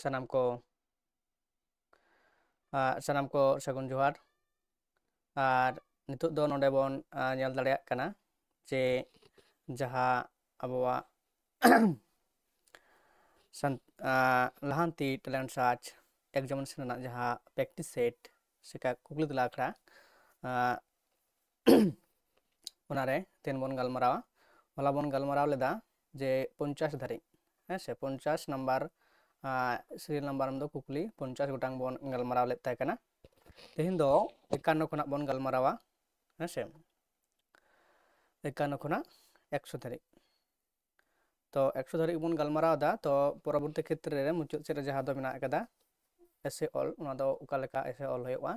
sanam ko sagun johar ar nituk do nonde bon nyel dareyak kana je jaha abawa lahanti talent search examination na jaha practice set seka kukli tela akhra onare ten bon galmarawa hola bon galmaraw leda je 50 dhari se 50 number serial number am do kukli 50 gotang bon galmaraw let tay kana tehin do 51 khona bon galmarawa se 51 khona 100 dhari तो 100 धरी बन गलमाराव दा तो परवर्ती क्षेत्र रे मुचाद set जहाँ दो मेना कदा एसे ऑल उना दो उका लेका एसे ऑल होयवा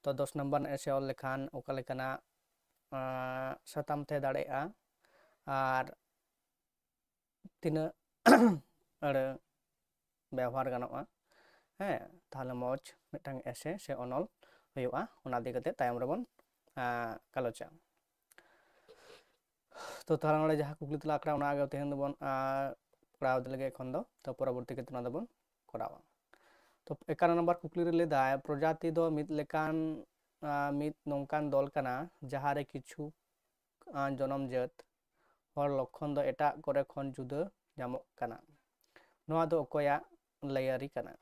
तो 10 नंबर एसे ऑल लेखान उका लेकाना सताम ते दाड़ेआ और तीना अरे व्यवहार गानोआ हे ताहले मौज मिटांग एसे से ऑनल होयवा उना दी कते तायम रबन कालोचा तो तारा नोड़े जहाँ कुकली तला आखड़ा उना आगे तेहन दबन पढ़ाव दिलगे एखन दो तो परवर्ती क्षेत्र ना दबन करावा तो 51 नंबर कुकली रे लेदा प्रजाति दो मित लेकान मित नोंकान दल काना जहाँ रे किछु जनम जात हर लक्षण दो एटा करे खन जुदा जामक काना नोआ दो अकोया लयारी काना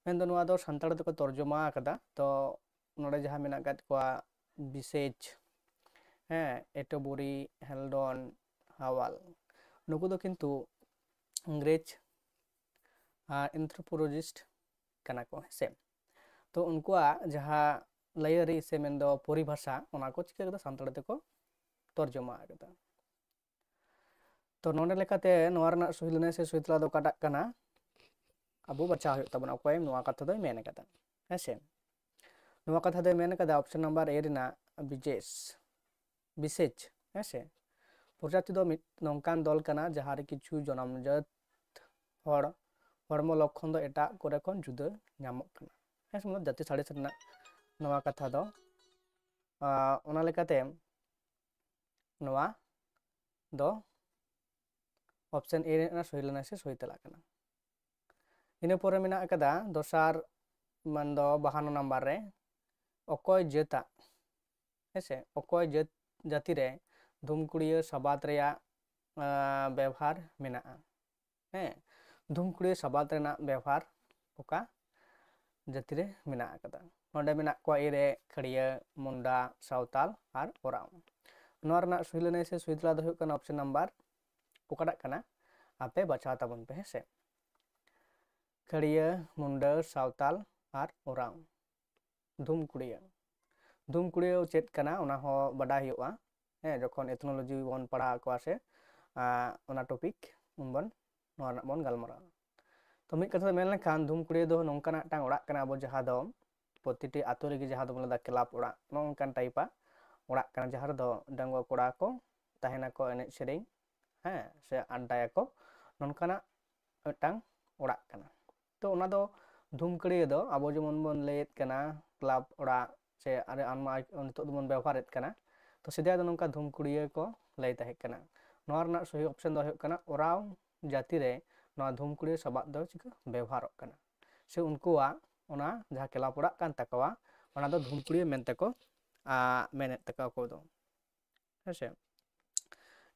मेन दो नोआ दो संताड़ दो को तर्जुमा आकदा तो नोड़े जहाँ मेना कात को विशेष एटोबुरी हेल्डन हावाल नुकु दो किंतु अंग्रेज एंथ्रोपोलॉजिस्ट कना को से तो उनको जहाँ लयरी से मेन दो परिभाषा उना को चिका कदा संताड़ ते को तर्जुमा आकदा तो नोंडे लेकाते नोआ रना सुहिलने से सुहितला दो काटा कना अबो बचा हो तबन अकोय नोआ कथा दो मेन कदा हेसे नोआ कथा दो मेन कदा ऑप्शन नंबर ए रिना विशेष हेसे प्रजाति दो नोंकान दल कना जहाँ रे किछु जनमजात हर हरमो लक्षण दो एटा करे खन जुदा नामक कना हेसे मतलब जाति साड़े सरना नोआ कथा दो ओना लेकाते नोआ दो ऑप्शन ए ना सहिलना से सहितला कना इने परे मेना कदा दोसार मान दो 52 नंबर रे अकोय जेता हेसे अकोय जेत जाति रे धूमकुड़िया सबात रेया व्यवहार मेना हे धूमकुड़िया सबात रेना व्यवहार ओका जाति रे मेना कदा नोंडे मेना को ए रे खड़िया मुंडा सावताल आर ओराव नोआ रना सुहिलने से सुहितला दो हुकन ऑप्शन नंबर ओकाडा कना आपे बचा तबन पे हेसे खड़िया मुंडा सावताल आर ओराव धूमकुड़िया चेत कना उना हो बड़ा हुआ हे जखन एथनोलॉजी बन पढ़ा को से उना टॉपिक उनबन नोना बन गलमरा तो मिद कथा मेन लेखान धूमकुड़िया दो नोंकाना टांग ओड़ा कना अब जहाँ दो प्रतिटी आतो रेगे जहाँ दो बोला क्लाब ओड़ा नोंकान टाइपा ओड़ा कना जहाँ दो डांगो कोड़ा को ताहेना को एने सेरें हैं से अड्डाया को नोंकाना टांग ओड़ा कना तो उना दो धूमकुड़िया दो अब जेमन बन लेत कना क्लाब ओड़ा से अरे आनमा नितो दो बन व्यवहारेत कना तो सीधा दो नोंका धूमकुड़िया को लय ताहे कना नोआ रना सही ऑप्शन दो हुयुग कना ओराव जाति रे नोआ धूमकुड़िया सबात दो चिका व्यवहारक कना से उनकुआ ओना जहाँ क्लाब ओड़ा कान तकवा ओना दो धूमकुड़िया मेनते को मेनेत तका को दो हेसे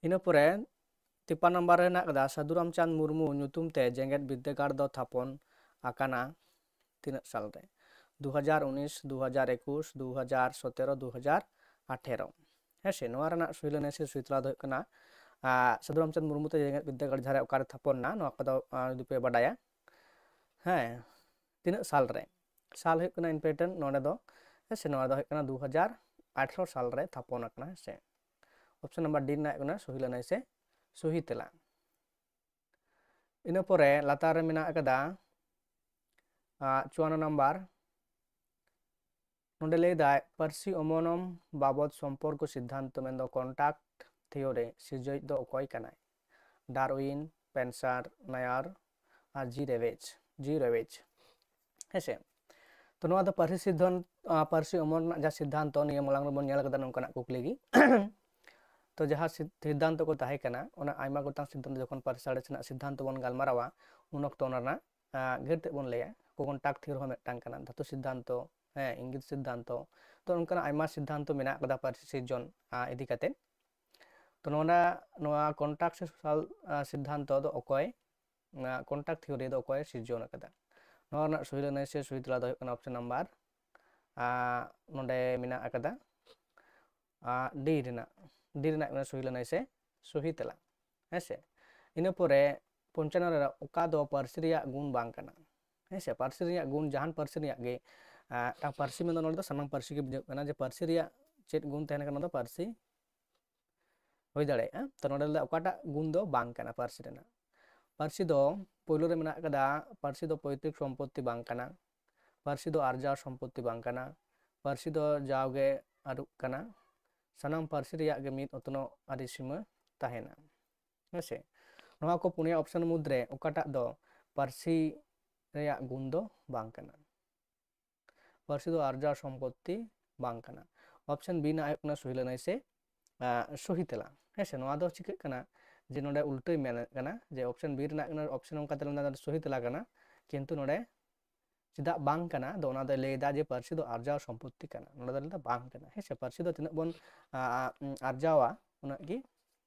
इना परे 53 नंबर रे ना कदा साधुराम चांद मुर्मू ᱧᱩᱛᱩᱢ ते जेंगेट विद्यागार दो थापन आकाना तीना साल रे 2019 2021 2017 2018 हेसे नोआ रना सुहिलने से सुहितला दो कना साधुराम चांद मुर्मू ते जेंगेट विद्यागार झारे ओकारे थापन ना नोआ कदा दुपे बडाया हे तीना साल रे साल हुयुग कना इम्पोर्टेंट नोडे दो हेसे नोआ दो हुयुग कना 2018 साल रे थापन आकना हेसे ऑप्शन नंबर डी ना कना सुहिलने से सुहितला इन परे लातार रे मेना कदा 54 नंबर नोंडे लेदा पारसी अमनम बाबद संपर्क सिद्धांत मेन दो कॉन्टैक्ट थियोरी सिजय दो अकोय कनाय डार्विन पेंसर नायर और जी रेवेज हेसे तो नोआ दो पारसी अमन जा सिद्धांत नियम मलांग बन नेल कदा नोंकाना कुकली गी तो जहाँ सिद्धांत को ताहे कना ओना आयमा गोटांग सिद्धांत जखन पारसी साड़े सेना सिद्धांत बन गालमारावा उन अक्तो ओना ᱜᱷᱟᱹᱴ ᱛᱮ ᱵᱚᱱ ᱞᱟᱹᱭᱟ ᱠᱚᱱᱴᱟᱠᱴ ᱛᱷᱤᱭᱳᱨᱤ ᱦᱚᱸ ᱢᱤᱫᱴᱟᱝ ᱠᱟᱱᱟ ᱫᱷᱟᱛᱩ ᱥᱤᱫᱽᱫᱷᱟᱱᱛᱚ ইঙ্গিত সিদ্ধান্ত তো ᱚᱱᱠᱟᱱᱟᱜ ᱟᱭᱢᱟ ᱥᱤᱫᱽᱫᱷᱟᱱᱛᱚ ᱢᱮᱱᱟᱜ ᱟᱠᱟᱫᱟ ᱯᱟᱹᱨᱥᱤ ᱥᱤᱨᱡᱚᱱ ᱤᱫᱤ ᱠᱟᱛᱮᱫ তো ᱱᱚᱣᱟ কন্টাক্ট সিদ্ধান্ত ᱫᱚ ᱚᱠᱚᱭ কন্টাক্ট থিওরি ᱫᱚ ᱚᱠᱚᱭ ᱥᱤᱨᱡᱚᱱ ᱟᱠᱟᱫᱟ ᱱᱚᱣᱟ ᱨᱮᱱᱟᱜ ᱥᱚᱦᱤ ᱞᱟᱹᱱᱟᱹᱭ ᱥᱮ ᱥᱚᱦᱤ ᱛᱮᱞᱟ ᱫᱚ ᱦᱩᱭᱩᱜ ᱠᱟᱱᱟ ᱚᱯᱥᱚᱱ ᱱᱟᱢᱵᱟᱨ ᱱᱚᱰᱮ ᱢᱮᱱᱟᱜ ᱟᱠᱟᱫᱟ ᱰᱤ ᱨᱮᱱᱟᱜ ᱥᱚᱦᱤ ᱞᱟᱹᱱᱟᱹᱭ ᱥᱮ ᱥᱚᱦᱤ ᱛᱮᱞᱟ ᱦᱮᱸᱥᱮ ᱤᱱᱟᱹ ᱯᱚᱨᱮ 95 ᱨᱮ ᱚᱠᱟ ᱫᱚ ᱯᱟᱹᱨᱥᱤ ᱨᱮᱭᱟᱜ ᱜᱩণ ᱵᱟᱝ ᱠᱟᱱᱟ ᱦᱮᱸᱥᱮ ᱯᱟᱹᱨᱥᱤ ᱨᱮᱭᱟᱜ গুণ ᱡᱟᱦᱟᱱ ᱯᱟᱹᱨᱥᱤ ᱨᱮᱭᱟᱜ ᱜᱮ ᱴᱟᱝ ᱯᱟᱹᱨᱥᱤ ᱢᱮᱱᱫᱚ ᱱᱚᱰᱮ ᱫᱚ ᱥᱟᱱᱟᱢ ᱯᱟᱹᱨᱥᱤ ᱜᱮ ᱵᱩᱡᱷᱟᱹᱜ ᱠᱟᱱᱟ ᱡᱮ ᱯᱟᱹᱨᱥᱤ ᱨᱮᱭᱟᱜ ᱪᱮᱫ গুণ ᱛᱟᱦᱮᱱ ᱠᱟᱱᱟ ᱚᱱᱟ ᱫᱚ ᱯᱟᱹᱨᱥᱤ ᱦᱩᱭ ᱫᱟᱲᱮᱭᱟᱜᱼᱟ ᱛᱚ ᱱᱚᱰᱮ ᱫᱚ ᱚᱠᱟᱴᱟᱜ গুণ ᱫᱚ ᱵᱟᱝ ᱠᱟᱱᱟ ᱯᱟᱹᱨᱥᱤ ᱨᱮᱱᱟᱜ ᱯᱟᱹᱨᱥᱤ ᱫᱚ ᱯᱳᱭᱞᱳ ᱨᱮ ᱢᱮᱱᱟᱜ ᱟᱠᱟᱫᱟ ᱯᱟᱹᱨᱥᱤ ᱫᱚ ᱯᱚᱭᱛᱨᱤᱠ ᱥᱚᱢᱯᱚত্তি ᱵᱟᱝ ᱠᱟᱱᱟ ᱯᱟᱹᱨᱥᱤ ᱫᱚ ᱟᱨᱡᱟᱣ ᱥᱚᱢᱯᱚত্তি ᱵᱟᱝ ᱠᱟᱱᱟ ᱯᱟᱹᱨᱥᱤ ᱫᱚ ᱡᱟᱣᱜᱮ ᱟᱹᱨᱩᱜ ᱠᱟᱱᱟ ᱥᱟᱱᱟᱢ ᱯᱟᱹᱨᱥᱤ ᱨᱮᱭᱟᱜ ᱜᱮ ᱢᱤᱫ ᱚᱛᱱᱚᱜ ᱟᱹᱨᱤ ᱥᱤᱢᱟᱹ ᱛᱟᱦᱮᱱᱟ ᱦᱮᱸᱥᱮ ᱱᱚᱣᱟ ᱠᱚ ᱯᱩᱱᱭᱟ ᱚᱯᱥᱚᱱ ᱢᱩᱫᱽᱨᱮ ᱚᱠᱟᱴᱟᱜ ᱫᱚ ᱯᱟᱹᱨᱥᱤ ᱨᱮᱭᱟᱜ গুণ ᱫᱚ ᱵᱟᱝ ᱠᱟᱱᱟ ᱯᱟᱹᱨᱥᱤ ᱫᱚ ᱟᱨᱡᱟᱣ ᱥᱚᱢᱯᱚত্তি ᱵᱟᱝ ᱠᱟᱱᱟ ᱚᱯᱥᱚᱱ ᱵি ᱨᱮᱱᱟᱜ ᱦᱩᱭᱩᱜ ᱠᱟᱱᱟ ᱥᱚᱦᱤ ᱞᱟᱹᱱᱟᱹᱭ ᱥᱮ ᱥᱚᱦᱤ ᱛᱮᱞᱟ ᱦᱮᱸᱥᱮ ᱱᱚᱣᱟ ᱫᱚ ᱪᱤᱠᱟᱹᱜ ᱠᱟᱱᱟ ᱡᱮ ᱱᱚᱰᱮ ᱩᱞᱴᱟᱹᱭ ᱢᱮᱱᱮᱫ ᱠᱟᱱᱟ ᱡᱮ ᱚᱯᱥᱚᱱ ᱵি ᱨᱮᱱᱟᱜ ᱚᱯᱥᱚᱱ ᱚᱱᱠᱟ ᱛᱮ ᱥᱚᱦᱤ ᱛᱮᱞᱟ ᱠᱟᱱᱟ ᱠᱤᱱᱛᱩ ᱱᱚᱰᱮ ᱪᱮᱫᱟᱜ ᱵᱟᱝ ᱠᱟᱱᱟ ᱫᱚ ᱚᱱᱟ ᱫᱚᱭ ᱞᱟᱹᱭᱫᱟ ᱡᱮ ᱯᱟᱹᱨᱥᱤ ᱫᱚ ᱟᱨᱡᱟᱣ ᱥᱚᱢᱯᱚত্তি ᱠᱟᱱᱟ ᱱᱚᱰᱮ ᱫᱚ ᱞᱟᱹᱭᱫᱟ ᱵᱟᱝ ᱠᱟᱱᱟ ᱦᱮᱸᱥᱮ ᱯᱟᱹᱨᱥᱤ ᱫᱚ ᱛᱤᱱᱟᱹᱜ ᱵᱚᱱ ᱟᱨᱡᱟᱣᱟ ᱩᱱᱟᱹᱜ ᱜᱮ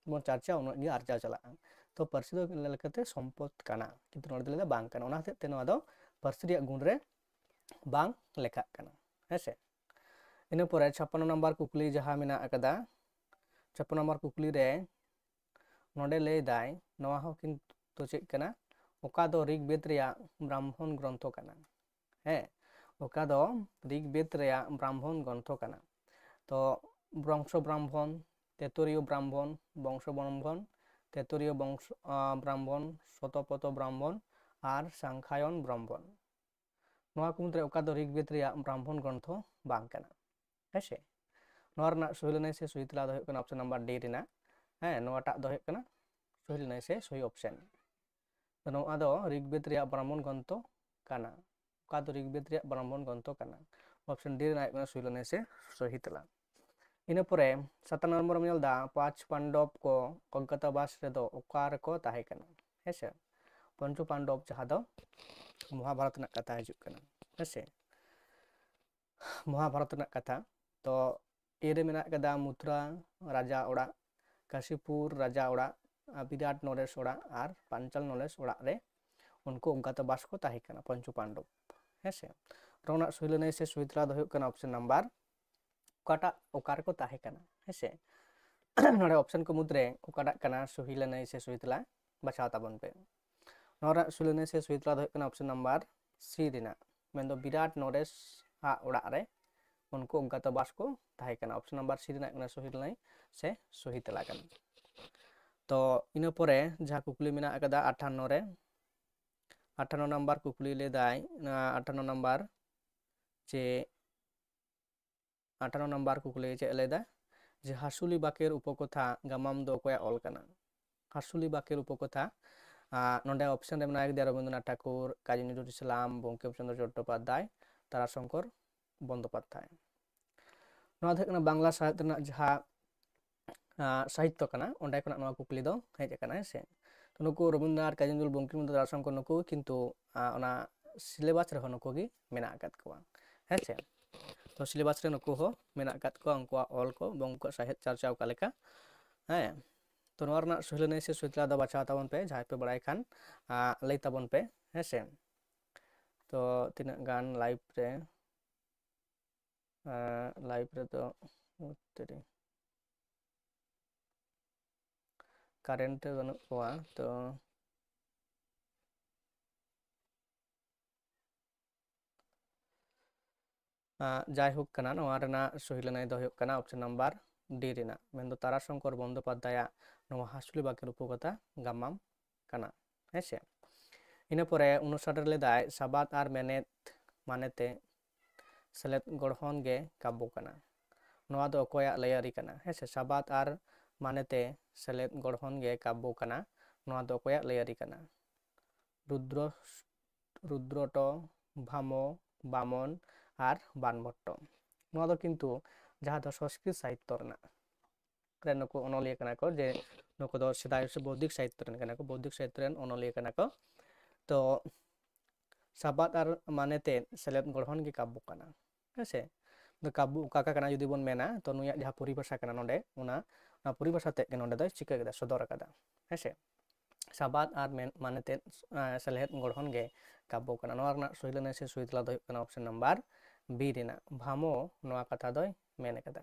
ᱵᱚᱱ ᱪᱟᱨᱪᱟᱣᱟ ᱩᱱᱟᱹᱜ ᱜᱮ ᱟᱨᱡᱟᱣ ᱪᱟᱞᱟᱜᱼᱟ ᱛᱚ ᱯᱟᱹᱨᱥᱤ ᱫᱚ ᱞᱮᱠᱟᱛᱮ ᱥᱚᱢᱯᱚᱫ ᱠᱟᱱᱟ ᱠᱤᱱᱛᱩ ᱱᱚᱰᱮ ᱫᱚ ᱞᱟᱹᱭᱫᱟ ᱵᱟᱝ ᱠᱟᱱᱟ ᱚᱱᱟ ᱦᱚᱛᱮᱡ ᱛᱮ ᱱᱚᱣᱟ ᱫᱚ ᱯᱟᱹᱨᱥᱤ ᱨᱮᱭᱟᱜ ᱜᱩণ ᱨᱮ ᱵᱟᱝ ᱞᱮᱠᱷᱟᱜ ᱠᱟᱱᱟ ᱦᱮᱸᱥᱮ ᱤᱱᱟᱹ ᱯᱚᱨᱮ 56 নম্বর কুকলি ᱡᱟᱦᱟᱸ ᱢᱮᱱᱟᱜ ᱟᱠᱟᱫᱟ 56 নম্বর কুকলি ᱨᱮ ᱱᱚᱰᱮ ᱞᱟᱹᱭᱫᱟᱭ ᱱᱚᱣᱟ ᱦᱚᱸ ᱠᱤᱱᱛᱩ ᱪᱮᱫ ᱠᱟᱱᱟ ᱚᱠᱟ ᱫᱚ ঋᱜᱵᱮᱫ ᱨᱮᱭᱟᱜ ব্রাহ্মণ গ্রন্থ ᱠᱟᱱᱟ হ্যাঁ ওকা ᱫᱚ ঋগবেদ রেয়াগ ব্রাহ্মণ গ্রন্থ কানা তো বংশ ব্রাহ্মণ তেতরীয় ব্রাহ্মণ বংশ ব্রাহ্মণ তেতরীয় বংশ ব্রাহ্মণ শতপথ ব্রাহ্মণ আর সাংখ্যায়ন ব্রাহ্মণ নোয়া কো মুদ্রে ওকা দ ঋগবেদ রেয়াগ ব্রাহ্মণ গ্রন্থ বাং কানা হেসে নোয়া রনা সহি লাᱹᱱᱟᱹᱭ ᱥᱮ ᱥᱚᱦᱤ ᱛᱮᱞᱟ ᱫᱚ ᱦᱩᱭᱩᱜ ᱠᱟᱱᱟ ᱚᱯᱥᱚᱱ ᱱᱟᱢᱵᱟᱨ ᱰᱤ ᱨᱮᱱᱟᱜ ᱦᱮᱸ ᱱᱚᱣᱟᱴᱟᱜ ᱫᱚ ᱦᱩᱭᱩᱜ ᱠᱟᱱᱟ ᱥᱚᱦᱤ ᱞᱟᱹᱱᱟᱹᱭ ᱥᱮ ᱥᱚᱦᱤ ᱚᱯᱥᱚᱱ ᱱᱚᱣᱟ ᱫᱚ ঋগবেদ রেয়াগ ব্রাহ্মণ গ্রন্থ কানা ᱚᱠᱟ ᱫᱚ ঋᱜᱵᱮᱫ ᱨᱮᱭᱟᱜ ব্রাহ্মণ গ্রন্থ ᱠᱟᱱᱟ অপশন ᱰি ᱨᱮᱱᱟᱜ ᱦᱩᱭᱩᱜ ᱠᱟᱱᱟ ᱥᱚᱦᱤ ᱞᱟᱹᱱᱟᱹᱭ ᱥᱮ ᱥᱚᱦᱤ ᱛᱮᱞᱟ ᱤᱱᱟᱹ ᱯᱚᱨᱮ 7 নম্বর ᱧᱮᱞ ᱫᱟ 5 ᱯᱟᱱᱰᱚᱵ ᱠᱚ ᱚᱜᱽᱜᱟᱛᱟᱵᱟᱥ ᱨᱮᱫᱚ ᱚᱠᱟ ᱨᱮᱠᱚ ᱛᱟᱦᱮᱸ ᱠᱟᱱᱟ ᱦᱮᱸᱥᱮ ᱯᱚᱧᱪᱚ ᱯᱟᱱᱰᱚᱵ ᱡᱟᱦᱟᱸ ᱫᱚ মহাভারত ᱨᱮᱱᱟᱜ ᱠᱟᱛᱷᱟ ᱦᱤᱡᱩᱜ ᱠᱟᱱᱟ ᱦᱮᱸᱥᱮ মহাভারত ᱨᱮᱱᱟᱜ ᱠᱟᱛᱷᱟ ᱛᱚ ᱮ ᱨᱮ ᱢᱮᱱᱟᱜ ᱟᱠᱟᱫᱟ ᱢᱩᱛᱨᱟ ᱨᱟᱡᱟ ᱚᱲᱟᱜ ᱠᱟশᱤᱯᱩᱨ ᱨᱟᱡᱟ ᱚᱲᱟᱜ বিরাট নরেশ ᱚᱲᱟᱜ ᱟᱨ ᱯᱟᱧᱪᱟᱞ নরেশ ᱚᱲᱟᱜ ᱨᱮ ᱩᱱᱠᱩ অজ্ঞাতবাস ᱠᱚ ᱛᱟᱦᱮᱸ ᱠᱟᱱᱟ ᱯᱚᱧᱪᱚ ᱯᱟᱱᱰᱚᱵ ᱦᱮᱸᱥᱮ ᱨᱚᱱᱟᱜ ᱥᱚᱦᱤ ᱞᱟᱹᱱᱟᱹᱭ ᱥᱮ ᱥᱚᱦᱤ ᱛᱮᱞᱟ ᱫᱚ ᱦᱩᱭᱩᱜ ᱠᱟᱱᱟ ᱚᱯᱥᱚᱱ ᱱᱟᱢᱵᱟᱨ ᱚᱠᱟᱴᱟᱜ ᱚᱠᱟ ᱨᱮᱠᱚ ᱛᱟᱦᱮᱸ ᱠᱟᱱᱟ ᱦᱮᱸᱥᱮ ᱱᱚᱰᱮ ᱚᱯᱥᱚᱱ ᱠᱚ ᱢᱩᱫᱽᱨᱮ ᱚᱠᱟᱴᱟᱜ ᱠᱟᱱᱟ ᱥᱚᱦᱤ ᱞᱟᱹᱱᱟᱹᱭ ᱥᱮ ᱥᱚᱦᱤ ᱛᱮᱞᱟ ᱵᱟᱪᱷᱟᱣ ᱛᱟᱵᱚᱱ ᱯᱮ ᱱᱚᱣᱟ ᱨᱮᱱᱟᱜ ᱥᱚᱦᱤ ᱞᱟᱹᱱᱟᱹᱭ ᱥᱮ ᱥᱚᱦᱤ ᱛᱮᱞᱟ ᱫᱚ ᱦᱩᱭᱩᱜ ᱠᱟᱱᱟ ᱚᱯᱥᱚᱱ ᱱᱟᱢᱵᱟᱨ ᱥᱤ ᱨᱮᱱᱟᱜ ᱢᱮᱱᱫᱚ বিরাট নরেশ ᱟᱜ ᱚᱲᱟᱜ ᱨᱮ उनको অজ্ঞাতবাস को তাহে কানা অপশন নাম্বার সি ᱨᱮᱱᱟᱜ ᱠᱟᱱᱟ ᱥᱚᱦᱤ ᱞᱟᱹᱱᱟᱹᱭ ᱥᱮ ᱥᱚᱦᱤ ᱛᱮᱞᱟ ᱠᱟᱱᱟ ᱛᱚ ᱤᱱᱟᱹ ᱯᱚᱨᱮ ᱡᱟᱦᱟᱸ ᱠᱩᱠᱞᱤ ᱢᱮᱱᱟᱜ ᱟᱠᱟᱫᱟ 58 ᱨᱮ 58 নম্বর কুকলি লেদাই 58 নম্বর যে 58 নম্বর কুকলি ᱪᱮᱫ ᱞᱮᱫᱟ যে হাসুলি বাকের উপকথা গামাম ᱫᱚ ᱚᱠᱚᱭᱟᱜ ᱚᱞ ᱠᱟᱱᱟ হাসুলি বাকের উপকথা ᱱᱚᱰᱮ ᱚᱯᱥᱚᱱ ᱨᱮ ᱢᱮᱱᱟᱜ ᱟᱠᱟᱫᱟ ᱨᱚᱵᱤᱱᱫᱨᱚᱱᱟথ ᱴᱷᱟকুর কাজী নজরুল ইসলাম বঙ্কিমচন্দ্র চট্টোপাধ্যায় তারাশঙ্কর বন্দ্যোপাধ্যায় ᱱᱚᱣᱟ ᱫᱚ ᱦᱩᱭᱩᱜ ᱠᱟᱱᱟ ᱵᱟᱝᱞᱟ ᱥᱟᱦᱤᱛ ᱨᱮᱱᱟᱜ ᱡᱟᱦᱟᱸ ᱥᱟᱦᱤᱛᱛᱚ ᱠᱟᱱᱟ ᱚᱸᱰᱮ ᱠᱷᱚᱱᱟᱜ ᱱᱚᱣᱟ ᱠᱩᱠᱞᱤ ᱫᱚ ᱦᱮᱡ ᱟᱠᱟᱱᱟ ᱦᱮᱸᱥᱮ ᱛᱚ ᱱᱩᱠᱩ ᱨᱚᱵᱤᱱᱫᱨᱚᱱᱟথ কাজী নজরুল বঙ্কিমচন্দ্র তারাশঙ্কর ᱱᱩᱠᱩ ᱠᱤᱱᱛᱩ ᱚᱱᱟ সিলেবাস ᱨᱮᱦᱚᱸ ᱱᱩᱠᱩ ᱜᱮ ᱢᱮᱱᱟᱜ ᱟᱠᱟᱫ ᱠᱚᱣᱟ ᱦᱮᱸᱥᱮ ᱛᱚ ᱥᱤᱞᱮᱵᱟᱥ ᱨᱮ ᱱᱩᱠᱩ ᱦᱚᱸ ᱢᱮᱱᱟᱜ ᱟᱠᱟᱫ ᱠᱚᱣᱟ ᱩᱱᱠᱩᱣᱟᱜ ᱚᱞ ᱠᱚ এবং ᱩᱱᱠᱩᱣᱟᱜ ᱥᱟᱦᱮᱫ ᱪᱟᱨᱪᱟᱣ ᱚᱠᱟ ᱞᱮᱠᱟ ᱦᱮᱸ ᱛᱚ ᱱᱚᱣᱟ ᱨᱮᱱᱟᱜ ᱥᱚᱦᱤ ᱞᱟᱹᱱᱟᱹᱭ ᱥᱮ ᱥᱚᱦᱤ ᱛᱮᱞᱟ ᱫᱚ ᱵᱟᱪᱷᱟᱣ ᱛᱟᱵᱚᱱ ᱯᱮ ᱡᱟᱦᱟᱸᱭ ᱯᱮ ᱵᱟᱲᱟᱭ ᱠᱷᱟᱱ ᱞᱟᱹᱭ ᱛᱟᱵᱚᱱ ᱯᱮ ᱦᱮᱸᱥᱮ ᱛᱚ ᱛᱤᱱᱟᱹᱜ ᱜᱟᱱ ᱞᱟᱭᱤভ ᱨᱮᱫᱚ কারেন্ট বানুᱜ ᱠᱚᱣᱟ ᱛᱚ ᱡᱟᱭᱦᱳᱠ ᱠᱟᱱᱟ ᱱᱚᱣᱟ ᱨᱮᱱᱟᱜ ᱥᱚᱦᱤ ᱞᱟᱹᱱᱟᱹᱭ ᱫᱚ ᱦᱩᱭᱩᱜ ᱠᱟᱱᱟ ᱚᱯᱥᱚᱱ ᱱᱟᱢᱵᱟᱨ ᱰᱤ ᱨᱮᱱᱟᱜ ᱢᱮᱱᱫᱚ ᱛᱟᱨᱟশঙ্কর বন্দ্যোপাধ্যাᱭᱟᱜ ᱱᱚᱣᱟ হাসুলি বাকের উপকথা গামাম ᱠᱟᱱᱟ ᱦᱮᱸᱥᱮ ᱤᱱᱟᱹ ᱯᱚᱨᱮ 59 ᱨᱮ ᱞᱮᱫᱟᱭ ᱥᱟᱵᱟᱫ ᱟᱨ ᱢᱮᱱᱮᱫ ᱢᱟᱱᱮᱛᱮ ᱥᱮᱞᱮᱫ ᱜᱚᱲᱦᱚᱱ ᱜᱮ ᱠᱟব্য ᱠᱟᱱᱟ ᱱᱚᱣᱟ ᱫᱚ ᱚᱠᱚᱭᱟᱜ ᱞᱟᱹᱭᱟᱹᱨᱤ ᱠᱟᱱᱟ ᱦᱮᱸᱥᱮ ᱥᱟᱵᱟᱫ ᱟᱨ ᱢᱟᱱᱮᱛᱮ ᱥᱮᱞᱮᱫ ᱜᱚᱲᱦᱚᱱ ᱜᱮ ᱠᱟব্য ᱠᱟᱱᱟ ᱱᱚᱣᱟ ᱫᱚ ᱚᱠᱚᱭᱟᱜ ᱞᱟᱹᱭᱟᱹᱨᱤ ᱠᱟᱱᱟ রুদ্রট ভাম বামন আর বানভট্ট ᱱᱚᱣᱟ ᱫᱚ ᱠᱤᱱᱛᱩ ᱡᱟᱦᱟᱸ ᱫᱚ ᱥᱚᱝᱥᱠᱨᱤᱛ ᱥᱟᱦᱤᱛᱛᱚ ᱨᱮᱱᱟᱜ ᱨᱮᱱ ᱱᱩᱠᱩ ᱚᱱᱚᱞᱤᱭᱟᱹ ᱠᱟᱱᱟ ᱠᱚ ᱡᱮ ᱱᱩᱠᱩ ᱫᱚ ᱥᱮᱫᱟᱭ ᱥᱮ ᱵᱳᱫᱽᱫᱷᱤᱠ ᱥᱟᱦᱤᱛᱛᱚ ᱨᱮᱱ ᱠᱟᱱᱟ ᱠᱚ ᱵᱳᱫᱽᱫᱷᱤᱠ ᱥᱟᱦᱤᱛᱛᱚ ᱨᱮᱱ ᱚᱱᱚᱞᱤᱭᱟᱹ ᱠᱟᱱᱟ ᱠᱚ ᱛᱚ sabat ar manete selet gorhon ge kabbu kana hese kabbu kaka kana judi bon mena to nuya jaha poribasa kana nonde una poribasa te ke nonde do chika keda sodor kada hese sabat ar manete selet gorhon ge kabbu kana noa rena sohilana se sohitla do kana option number B rena bhamo noa katha do mene kada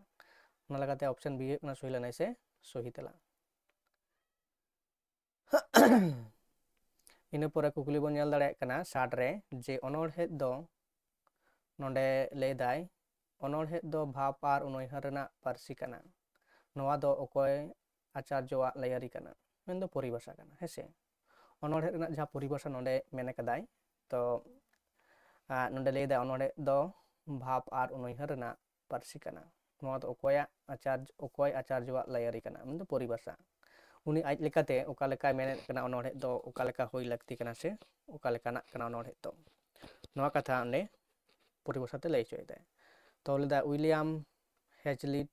ona lagate option B kana sohilana se sohitla ina pore kukuli bon nyal dare kana 60 re je onolhe do nonde lay dai onolhe do bhap ar unoihar rena parsi kana noa do okoy acharjoa layari kana mendo poribasa kana hese onolhe rena jaha poribasa nonde mene kadai to nonde lay dai onolhe do bhap ar unoihar rena parsi kana noa do okoy acharjoa layari kana mendo poribasa uni aj lekate oka leka mene kana onolhe do oka leka hoi lakti kana se oka lekanak kana onolhe do noa katha ande poribasa te lay choy dai to leda William Hazlitt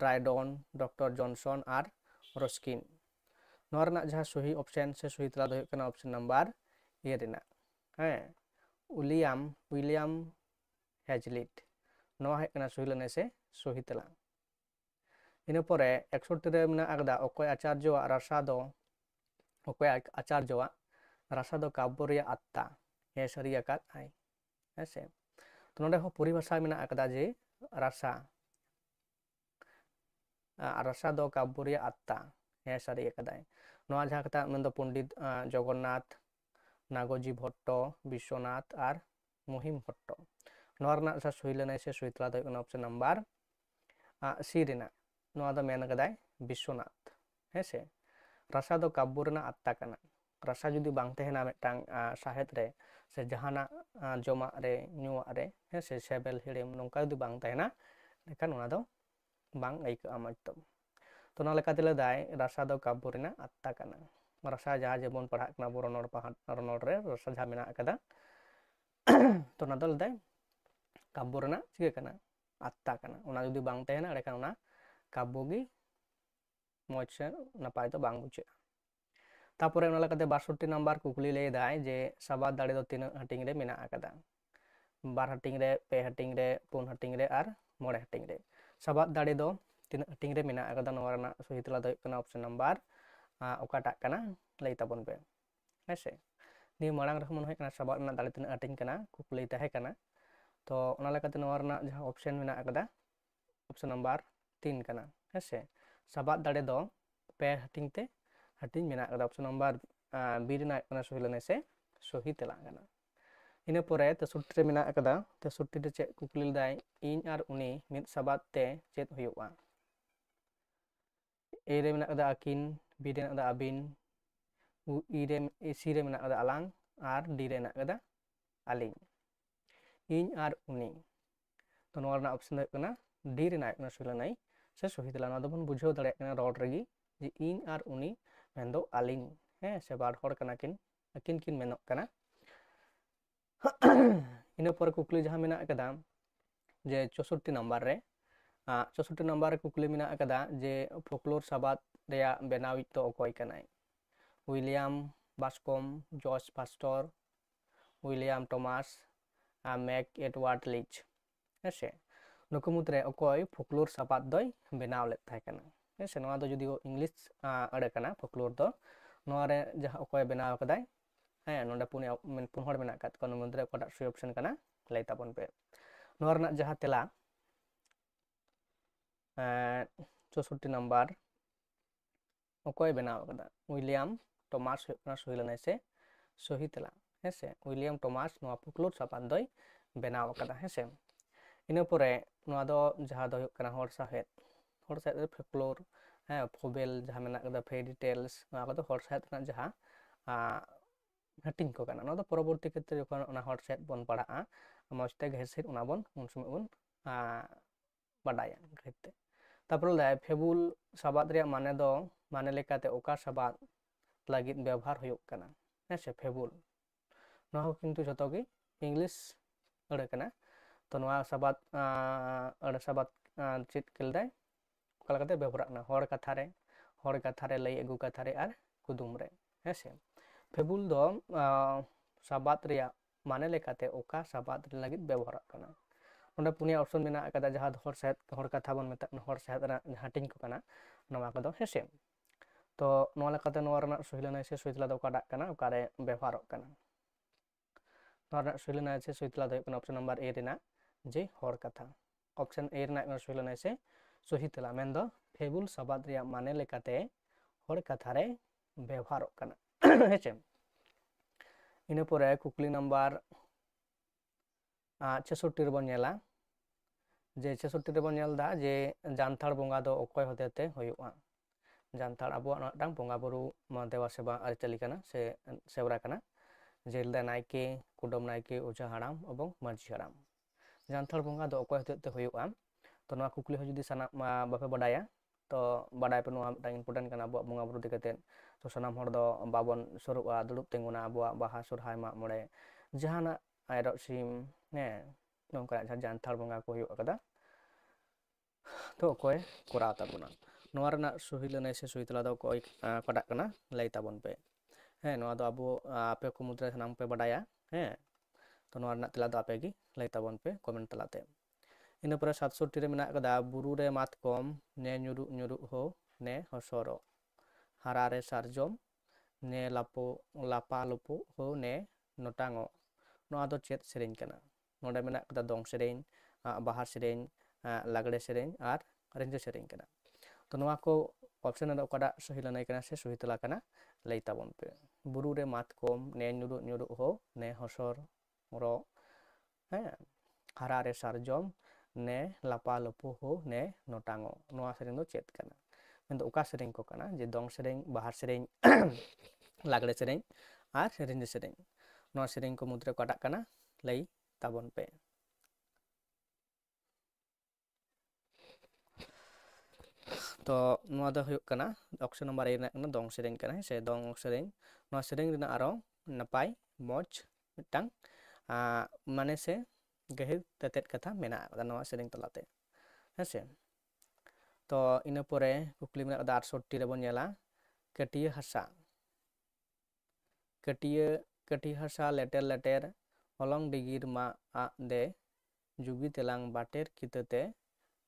Dryden Dr. Johnson ar Ruskin noa rena jaha sohi option se sohi tela do huyuk kana option number A rena William Hazlitt noa huyuk kana sohi lene se sohi tela ina pore 61 re mena agda okoy acharjoa rasa do okoy acharjoa rasa do kabbo reya atta he sari akat ai hese to nonde ho poribasa mena akada je rasa rasa do kabbo reya atta he sari akadai noa jaha kata mendo Pondit Jagannath Nagoji Bhatto Bishwanath ar Mohim Bhatto noa rena sa sohi lene se sohi tela do huyuk kana option number C rena noa do mena kadai Bishwanath hese rasa do kabbo rena atta kana rasa judi bang tehena metang sahet re se jahana joma re nyua re hese sebel hirim nongka judi bang tehena kan ona do bang aika amaj to to ona lekate ledai rasa do kabbo rena atta kana rasa jaha jebon padhak kana bo ronol re rasa jaha mena akada to ona do ledai kabbo rena chika kana atta kana ona judi bang tehena ere kan ona kabbo gi moj se napay do bang bujhe tapore ona lekate 62 number kukuli lay dai je sabat dare do tina hating re mena akada bar hating re pe hating re pun hating re ar more hating re sabat dare do tina hating re mena akada noa rena sohi tela do huyuk kana option number okatak kana lay tabon pe hese ni marang rehmon hoy kana sabat rena dare tina hating kana kukuli tahe kana to ona lekate noa rena jaha option mena akada option number 3 kana hese sabat dare do pe hating te hating mena akada option number B rena kana sohi lene se sohi tela kana ina pore 63 re mena akada 63 re chet kukuli dai ᱤᱧ ar uni mid sabat te chet huyuga A re mena akada akin B re mena akada abin C re mena akada alang ar D re mena akada aling ᱤᱧ ar uni to noa rena option do huyuk kana D rena kana sohi lene se sohi tela noa do bon bujhaw dareyak kana rod regi je ᱤᱧ ar uni mendo aling se bar hor kana kin akin kin menok kana ina pore kukuli jaha mena akada je 64 number re 64 number re kukuli mena akada je folklore sabat reya benawij do okoy kanai William Bascom George Pastor William Thomas Mac Edward Leach hese nuku mudre okoy folklore sabat doy benaw led tahe kana hese noa do judi English ade kana folklore do noa re jaha okoy benaw kadai nonde pun hor mena kat kono mudre okata sohi option kana lay tabon pe noa rena jaha tela 64 number okoy benaw akada William Thomas huyuk kana sohi lene se sohi tela hese William Thomas noa folklore sabat doy benaw akada hese ina pore noa do jaha do huyuk kana hor sahet re folklore fobel jaha mena akada fairy tales noa ko do hor sahet rena jaha hating ko kana noa do poroborti ketre jokon ona hor sahet bon padhaga moj te gahir sahit ona bon un somoy bon badaya gaite tapore dai febul sabat reya mane do mane lekate oka sabat lagit ব্যবহার huyuk kana hese febul noa ho kintu joto gi English ade kana to noa sabat ade sabat chit kel dai oka lekate ব্যবহার na hor katha re lay agu katha re ar kudum re hese febul do sabat reya ᱢᱟᱱᱮ ᱞᱮᱠᱟᱛᱮ ᱚᱠᱟ ᱥᱟᱵᱟᱫ ᱞᱟᱹᱜᱤᱫ ᱵᱮᱵᱚᱦᱟᱨᱚᱜ ᱠᱟᱱᱟ ᱱᱚᱰᱮ ᱯᱩᱱᱭᱟ ᱚᱯᱥᱚᱱ ᱢᱮᱱᱟᱜ ᱟᱠᱟᱫᱟ ᱡᱟᱦᱟᱸ ᱫᱚ ᱦᱚᱲ ᱠᱟᱛᱷᱟ ᱵᱚᱱ ᱢᱮᱛᱟᱜ ᱠᱟᱱᱟ ᱦᱚᱲ ᱥᱟᱶᱦᱮᱫ ᱨᱮᱱᱟᱜ ᱦᱟᱹᱴᱤᱧ ᱠᱚ ᱠᱟᱱᱟ ᱱᱚᱣᱟ ᱠᱚᱫᱚ ᱦᱮᱸᱥᱮ ᱛᱚ ᱱᱚᱣᱟ ᱞᱮᱠᱟᱛᱮ ᱱᱚᱣᱟ ᱨᱮᱱᱟᱜ ᱥᱚᱦᱤᱞᱟᱹᱱᱟᱹᱭ ᱥᱮ ᱥᱩᱭᱛᱞᱟ ᱫᱚ ᱚᱠᱟᱴᱟᱜ ᱠᱟᱱᱟ ᱚᱠᱟᱨᱮ ᱵᱮᱵᱚᱦᱟᱨᱚᱜ ᱠᱟᱱᱟ ᱱᱚᱣᱟ ᱨᱮᱱᱟᱜ ᱥᱚᱦᱤᱞᱟᱹᱱᱟᱹᱭ ᱥᱮ ᱥᱩᱭᱛᱞᱟ ᱫᱚ ᱦᱩᱭᱩᱜ ᱠᱟᱱᱟ ᱚᱯᱥᱚᱱ ᱱᱟᱢᱵᱟᱨ ᱮ ᱨᱮᱱᱟᱜ ᱡᱮ ᱦᱚᱲ ᱠᱟᱛᱷᱟ ᱚᱯᱥᱚᱱ ᱮ ᱨᱮᱱᱟᱜ ᱥᱚᱦᱤᱞᱟᱹᱱᱟᱹᱭ ᱥᱮ ᱥᱚᱦᱤ ᱛᱮᱞᱟ ᱢᱮᱱᱫᱚ ᱯᱷᱮᱵᱩᱞ ᱥᱟᱵᱟᱫ ᱨᱮᱭᱟᱜ ᱢᱟᱱᱮ ᱞᱮᱠᱟᱛᱮ ᱦᱚᱲ ᱠᱟᱛᱷᱟ ᱨᱮ ᱵᱮᱵᱚᱦᱟᱨᱚᱜ ᱠᱟᱱᱟ ᱦᱮᱸᱥᱮ ᱤᱱᱟᱹ ᱯᱚᱨᱮ ᱠᱩᱠᱞᱤ ᱱᱟᱢᱵᱟᱨ 66 ᱨᱮᱵᱚᱱ ᱧᱮᱞᱟ ᱡᱮ 66 ᱨᱮᱵᱚᱱ ᱧᱮᱞ ᱫᱟ ᱡᱮ ᱡᱟᱱᱛᱷᱟᱲ ᱵᱚᱸᱜᱟ ᱫᱚ ᱚᱠᱚᱭ ᱦᱚᱛᱮᱛᱮ ᱦᱩᱭᱩᱜᱼᱟ ᱡᱟᱱᱛᱷᱟᱲ ᱟᱵᱚᱣᱟᱜ ᱢᱤᱫᱴᱟᱝ ᱵᱚᱸᱜᱟ ᱵᱩᱨᱩ ᱫᱮᱵᱟ ᱥᱮᱵᱟ ᱟᱹᱨᱤᱪᱟᱹᱞᱤ ᱠᱟᱱᱟ ᱥᱮ ᱥᱮᱣᱨᱟ ᱠᱟᱱᱟ ᱡᱮᱞᱮᱠᱟ ᱱᱟᱭᱠᱮ ᱠᱩᱰᱟᱹᱢ ᱱᱟᱭᱠᱮ ᱚᱡᱷᱟ ᱦᱟᱲᱟᱢ ᱮᱵᱚᱝ ᱢᱟᱹᱡᱷᱤ ᱦᱟᱲᱟᱢ ᱡᱟᱱᱛᱷᱟᱲ ᱵᱚᱸᱜᱟ ᱫᱚ ᱚᱠᱚᱭ ᱦᱚᱛᱮᱛᱮ ᱦᱩᱭᱩᱜᱼᱟ ᱛᱚ ᱱᱚᱣᱟ ᱠᱩᱠᱞᱤ ᱦᱚᱸ ᱡᱩᱫᱤ ᱥᱟᱱᱟᱢ ᱵᱟᱯᱮ ᱵᱟᱰᱟᱭᱟ ᱛᱚ ᱵᱟᱰᱟᱭ ᱯᱮ ᱱᱚᱣᱟ ᱢᱤᱫᱴᱟᱝ ᱤᱢᱯᱚᱨᱴᱮᱱᱴ ᱠᱟᱱᱟ ᱟᱵᱚᱣᱟᱜ ᱵᱚᱸᱜᱟ ᱵᱩᱨᱩ ᱤᱫᱤ ᱠᱟᱛᱮᱫ ᱛᱚ ᱥᱟᱱᱟᱢ ᱦᱚᱲ ᱫᱚ ᱵᱟᱵᱚᱱ ᱥᱩᱨᱩᱜᱼᱟ ᱫᱩᱲᱩᱵ ᱛᱤᱸᱜᱩᱱᱟ ᱟᱵᱚᱣᱟᱜ ᱵᱟᱦᱟ ᱥᱚᱨᱦᱟᱭ ᱢᱟᱜ ᱢᱚᱬᱮ ᱡᱟᱦᱟᱱᱟᱜ ᱮᱨᱚᱜ ᱥᱤᱢ ᱱᱚᱝᱠᱟᱱᱟᱜ ᱡᱟᱦᱟᱸ ᱡᱟᱱᱛᱷᱟᱲ ᱵᱚᱸᱜᱟ ᱠᱚ ᱦᱩᱭᱩᱜ ᱟᱠᱟᱫᱟ ᱛᱚ ᱚᱠᱚᱭ ᱠᱚᱨᱟᱣ ᱛᱟᱵᱚᱱᱟ ᱱᱚᱣᱟ ᱨᱮᱱᱟᱜ ᱥᱚᱦᱤᱞᱟᱹᱱᱟᱹᱭ ᱥᱮ ᱥᱩᱭᱛᱞᱟ ᱫᱚ ᱚᱠᱚᱭ ᱚᱠᱟᱴᱟᱜ ᱠᱟᱱᱟ ᱞᱟᱹᱭ ᱛᱟᱵᱚᱱ ᱯᱮ ᱱᱚᱣᱟ ᱫᱚ ᱟᱵᱚ ᱟᱯᱮ ᱠᱚ ᱢᱩᱫᱽᱨᱮ ᱥᱟᱱᱟᱢ ᱯᱮ ᱵᱟᱰᱟᱭᱟ ᱛᱚ ᱱᱚᱣᱟ ᱨᱮᱱᱟᱜ ᱛᱮᱞᱟ ᱫᱚ ᱟᱯᱮ ᱜᱮ ᱞᱟᱹᱭ ᱛᱟᱵᱚᱱ ᱯᱮ ᱠᱚᱢᱮᱱᱴ ᱛᱟᱞᱟᱛᱮ ᱤᱱᱟᱹ ᱯᱚᱨᱮ 67 ᱨᱮ ᱢᱮᱱᱟᱜ ᱟᱠᱟᱫᱟ ᱵᱩᱨᱩ ᱨᱮ ᱢᱟᱛᱠᱚᱢ ᱱᱮ ᱧᱩᱨᱩᱜ ᱧᱩᱨᱩᱜ ᱦᱳ ᱱᱮ ᱦᱚᱥᱚᱨᱚᱜ ᱦᱟᱨᱟ ᱨᱮ ᱥᱟᱨᱡᱚᱢ ᱱᱮ ᱞᱟᱯᱟ ᱞᱩᱯᱩ ᱦᱳ ᱱᱮ ᱱᱚᱴᱟᱝᱚᱜ ᱱᱚᱣᱟ ᱫᱚ ᱪᱮᱫ ᱥᱮᱨᱮᱧ ᱠᱟᱱᱟ ᱱᱚᱰᱮ ᱢᱮᱱᱟᱜ ᱟᱠᱟᱫᱟ ᱫᱚᱝ ᱥᱮᱨᱮᱧ ᱵᱟᱦᱟ ᱥᱮᱨᱮᱧ ᱞᱟᱜᱽᱲᱮ ᱥᱮᱨᱮᱧ ᱟᱨ ᱨᱤᱸᱡᱷᱟᱹ ᱥᱮᱨᱮᱧ ᱠᱟᱱᱟ ᱛᱚ ᱱᱚᱣᱟ ᱠᱚ ᱚᱯᱥᱚᱱ ᱨᱮ ᱚᱠᱟᱴᱟᱜ ᱥᱚᱦᱤᱞᱟᱹᱱᱟᱹᱭ ᱠᱟᱱᱟ ᱥᱮ ᱥᱚᱦᱤ ᱛᱮᱞᱟ ᱠᱟᱱᱟ ᱞᱟᱹᱭ ᱛᱟᱵᱚᱱ ᱯᱮ ᱵᱩᱨᱩ ᱨᱮ ᱢᱟᱛᱠᱚᱢ ᱱᱮ ᱧᱩᱨᱩᱜ ᱧᱩᱨᱩᱜ ᱦᱳ ᱱᱮ ᱦᱚᱥᱚᱨ ᱨᱚᱜ ᱦᱟᱨᱟ ᱨᱮ ᱥᱟᱨᱡᱚᱢ ᱱᱮ ᱞᱟᱯᱟ ᱞᱩᱯᱩ ᱦᱳ ᱱᱮ ᱱᱚᱴᱟᱝᱚᱜ ᱱᱚᱣᱟ ᱥᱮᱨᱮᱧ ᱫᱚ ᱪᱮᱫ ᱠᱟᱱᱟ ᱢᱮᱱᱫᱚ ᱚᱠᱟ ᱥᱮᱨᱮᱧ ᱠᱚ ᱠᱟᱱᱟ ᱡᱮ ᱫᱚᱝ ᱥᱮᱨᱮᱧ ᱵᱟᱦᱟ ᱥᱮᱨᱮᱧ ᱞᱟᱜᱽᱲᱮ ᱥᱮᱨᱮᱧ ᱟᱨ ᱨᱤᱸᱡᱷᱟᱹ ᱥᱮᱨᱮᱧ ᱱᱚᱣᱟ ᱥᱮᱨᱮᱧ ᱠᱚ ᱢᱩᱫᱽᱨᱮ ᱚᱠᱟᱴᱟᱜ ᱠᱟᱱᱟ ᱞᱟᱹᱭ ᱛᱟᱵᱚᱱ ᱯᱮ ᱛᱚ ᱱᱚᱣᱟ ᱫᱚ ᱦᱩᱭᱩᱜ ᱠᱟᱱᱟ ᱚᱯᱥᱚᱱ ᱱᱟᱢᱵᱟᱨ ᱮ ᱨᱮᱱᱟᱜ ᱠᱟᱱᱟ ᱫᱚᱝ ᱥᱮᱨᱮᱧ ᱠᱟᱱᱟ ᱥᱮ ᱫᱚᱝ ᱥᱮᱨᱮᱧ ᱱᱚᱣᱟ ᱥᱮᱨᱮᱧ ᱨᱮᱱᱟᱜ ᱟᱨᱚ ᱱᱟᱯᱟᱭ ᱢᱚᱡᱽ ᱢᱤᱫᱴᱟᱝ ᱢᱟᱱᱮ ᱥᱮ ᱜᱟᱹᱦᱤᱨ ᱛᱮᱛᱮᱫ ᱠᱟᱛᱷᱟ ᱢᱮᱱᱟᱜ ᱟᱠᱟᱫᱟ ᱱᱚᱣᱟ ᱥᱮᱨᱮᱧ ᱛᱟᱞᱟᱛᱮ ᱦᱮᱸᱥᱮ ᱛᱚ ᱤᱱᱟᱹ ᱯᱚᱨᱮ ᱠᱩᱠᱞᱤ ᱢᱮᱱᱟᱜ ᱟᱠᱟᱫᱟ 68 ᱨᱮᱵᱚᱱ ᱧᱮᱞᱟ ᱠᱟᱹᱴᱤᱭᱟᱹ ᱦᱟᱥᱟ ᱠᱟᱹᱴᱤᱭᱟᱹ ᱦᱟᱥᱟ ᱞᱮᱴᱮᱨ ᱞᱮᱴᱮᱨ ᱦᱚᱞᱚᱝ ᱰᱤᱜᱤᱨ ᱢᱟ ᱟᱜ ᱫᱮ ᱡᱩᱜᱤ ᱛᱮᱞᱟᱝ ᱵᱟᱴᱮᱨ ᱠᱤᱛᱟᱹᱛᱮ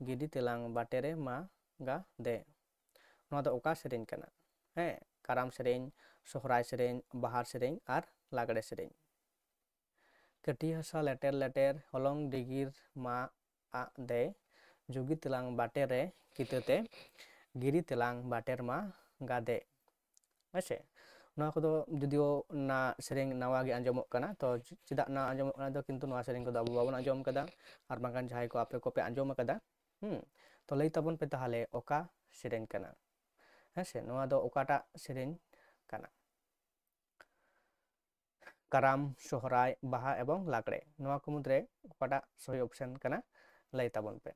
ᱜᱤᱰᱤ ᱛᱮᱞᱟᱝ ᱵᱟᱴᱮᱨᱮ ᱢᱟ ᱜᱟ ᱫᱮ ᱱᱚᱣᱟ ᱫᱚ ᱚᱠᱟ ᱥᱮᱨᱮᱧ ᱠᱟᱱᱟ ᱠᱟᱨᱟᱢ ᱥᱮᱨᱮᱧ ᱥᱚᱦᱨᱟᱭ ᱥᱮᱨᱮᱧ ᱵᱟᱦᱟ ᱥᱮᱨᱮᱧ ᱟᱨ ᱞᱟᱜᱽᱲᱮ ᱥᱮᱨᱮᱧ ᱠᱟᱹᱴᱤᱭᱟᱹ ᱦᱟᱥᱟ ᱞᱮᱴᱮᱨ ᱞᱮᱴᱮᱨ ᱦᱚᱞᱚᱝ ᱰᱤᱜᱤᱨ ᱢᱟ ᱟᱜ ᱫᱮ ᱡᱩᱜᱤ ᱛᱮᱞᱟᱝ ᱵᱟᱴᱮᱨᱮ ᱠᱤᱛᱟᱹᱛᱮ ᱜᱤᱨᱤ ᱛᱮᱞᱟᱝ ᱵᱟᱴᱮᱨ ᱢᱟ ᱜᱟᱫᱮ ᱦᱮᱸᱥᱮ ᱱᱚᱣᱟ ᱠᱚᱫᱚ ᱡᱩᱫᱤও ᱚᱱᱟ ᱥᱮᱨᱮᱧ ᱱᱟᱣᱟ ᱜᱮ ᱟᱸᱡᱚᱢᱚᱜ ᱠᱟᱱᱟ ᱛᱚ ᱪᱮᱫᱟᱜ ᱱᱟᱣᱟ ᱟᱸᱡᱚᱢᱚᱜ ᱠᱟᱱᱟ ᱫᱚ ᱠᱤᱱᱛᱩ ᱱᱚᱣᱟ ᱥᱮᱨᱮᱧ ᱠᱚᱫᱚ ᱟᱵᱚ ᱵᱟᱵᱚᱱ ᱟᱸᱡᱚᱢ ᱠᱟᱫᱟ ᱟᱨ ᱵᱟᱝᱠᱷᱟᱱ ᱡᱟᱦᱟᱸᱭ ᱠᱚ ᱟᱯᱮ ᱠᱚᱯᱮ ᱟᱸᱡᱚᱢ ᱟᱠᱟᱫᱟ ᱛᱚ ᱞᱟᱹᱭ ᱛᱟᱵᱚᱱ ᱯᱮ ᱛᱟᱦᱚᱞᱮ ᱚᱠᱟ ᱥᱮᱨᱮᱧ ᱠᱟᱱᱟ ᱦᱮᱸᱥᱮ ᱱᱚᱣᱟ ᱫᱚ ᱚᱠᱟᱴᱟᱜ ᱥᱮᱨᱮᱧ ᱠᱟᱱᱟ ᱠᱟᱨᱟᱢ ᱥᱚᱦᱨᱟᱭ ᱵᱟᱦᱟ ᱮᱵᱚᱝ ᱞᱟᱜᱽᱲᱮ ᱱᱚᱣᱟ ᱠᱚ ᱢᱩᱫᱽᱨᱮ ᱚᱠᱟᱴᱟᱜ ᱥᱚᱦᱤ ᱚᱯᱥᱮᱱ ᱠᱟᱱᱟ ᱞᱟᱹᱭ ᱛᱟᱵᱚᱱ ᱯᱮ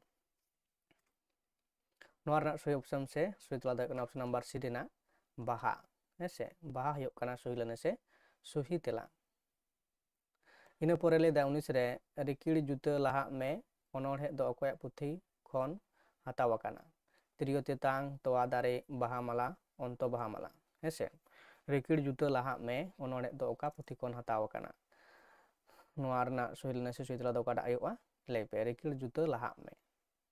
ᱱᱚᱣᱟ ᱨᱮᱱᱟᱜ ᱥᱚᱦᱤ ᱚᱯᱥᱮᱱ ᱥᱮ ᱥᱚᱦᱤ ᱛᱮᱞᱟ ᱫᱚ ᱦᱩᱭᱩᱜ ᱠᱟᱱᱟ ᱚᱯᱥᱚᱱ ᱱᱟᱢᱵᱟᱨ ᱥᱤ ᱨᱮᱱᱟᱜ ᱵᱟᱦᱟ ᱦᱮᱸᱥᱮ ᱵᱟᱦᱟ ᱦᱩᱭᱩᱜ ᱠᱟᱱᱟ ᱥᱚᱦᱤᱞᱟᱹᱱᱟᱹᱭ ᱥᱮ ᱥᱚᱦᱤ ᱛᱮᱞᱟ ᱤᱱᱟᱹ ᱯᱚᱨᱮ ᱞᱟᱹᱭᱫᱟ 19 ᱨᱮ ᱨᱤᱠᱤᱲ ᱡᱩᱛᱟᱹ ᱞᱟᱦᱟᱜ ᱢᱮ ᱚᱱᱚᱬᱦᱮ ᱫᱚ ᱚᱠᱚᱭᱟᱜ ᱯᱩᱛᱷᱤ ᱠᱷᱚᱱ ᱦᱟᱛᱟᱣ ᱟᱠᱟᱱᱟ ᱛᱤᱨᱭᱳ ᱛᱮᱛᱟᱝ ᱛᱚᱣᱟ ᱫᱟᱨᱮ ᱵᱟᱦᱟ ᱢᱟᱞᱟ ᱚᱱᱛᱚ ᱵᱟᱦᱟ ᱢᱟᱞᱟ ᱦᱮᱸᱥᱮ ᱨᱤᱠᱤᱲ ᱡᱩᱛᱟᱹ ᱞᱟᱦᱟᱜ ᱢᱮ ᱚᱱᱚᱬᱦᱮ ᱫᱚ ᱚᱠᱟ ᱯᱩᱛᱷᱤ ᱠᱷᱚᱱ ᱦᱟᱛᱟᱣ ᱟᱠᱟᱱᱟ ᱱᱚᱣᱟ ᱨᱮᱱᱟᱜ ᱥᱚᱦᱤᱞᱟᱹᱱᱟᱹᱭ ᱥᱮ ᱥᱚᱦᱤ ᱛᱮᱞᱟ ᱫᱚ ᱚᱠᱟᱴᱟᱜ ᱦᱩᱭᱩᱜᱼᱟ ᱞᱟᱹᱭ ᱯᱮ ᱨᱤᱠᱤᱲ ᱡᱩᱛᱟᱹ ᱞᱟᱦᱟᱜ ᱢᱮ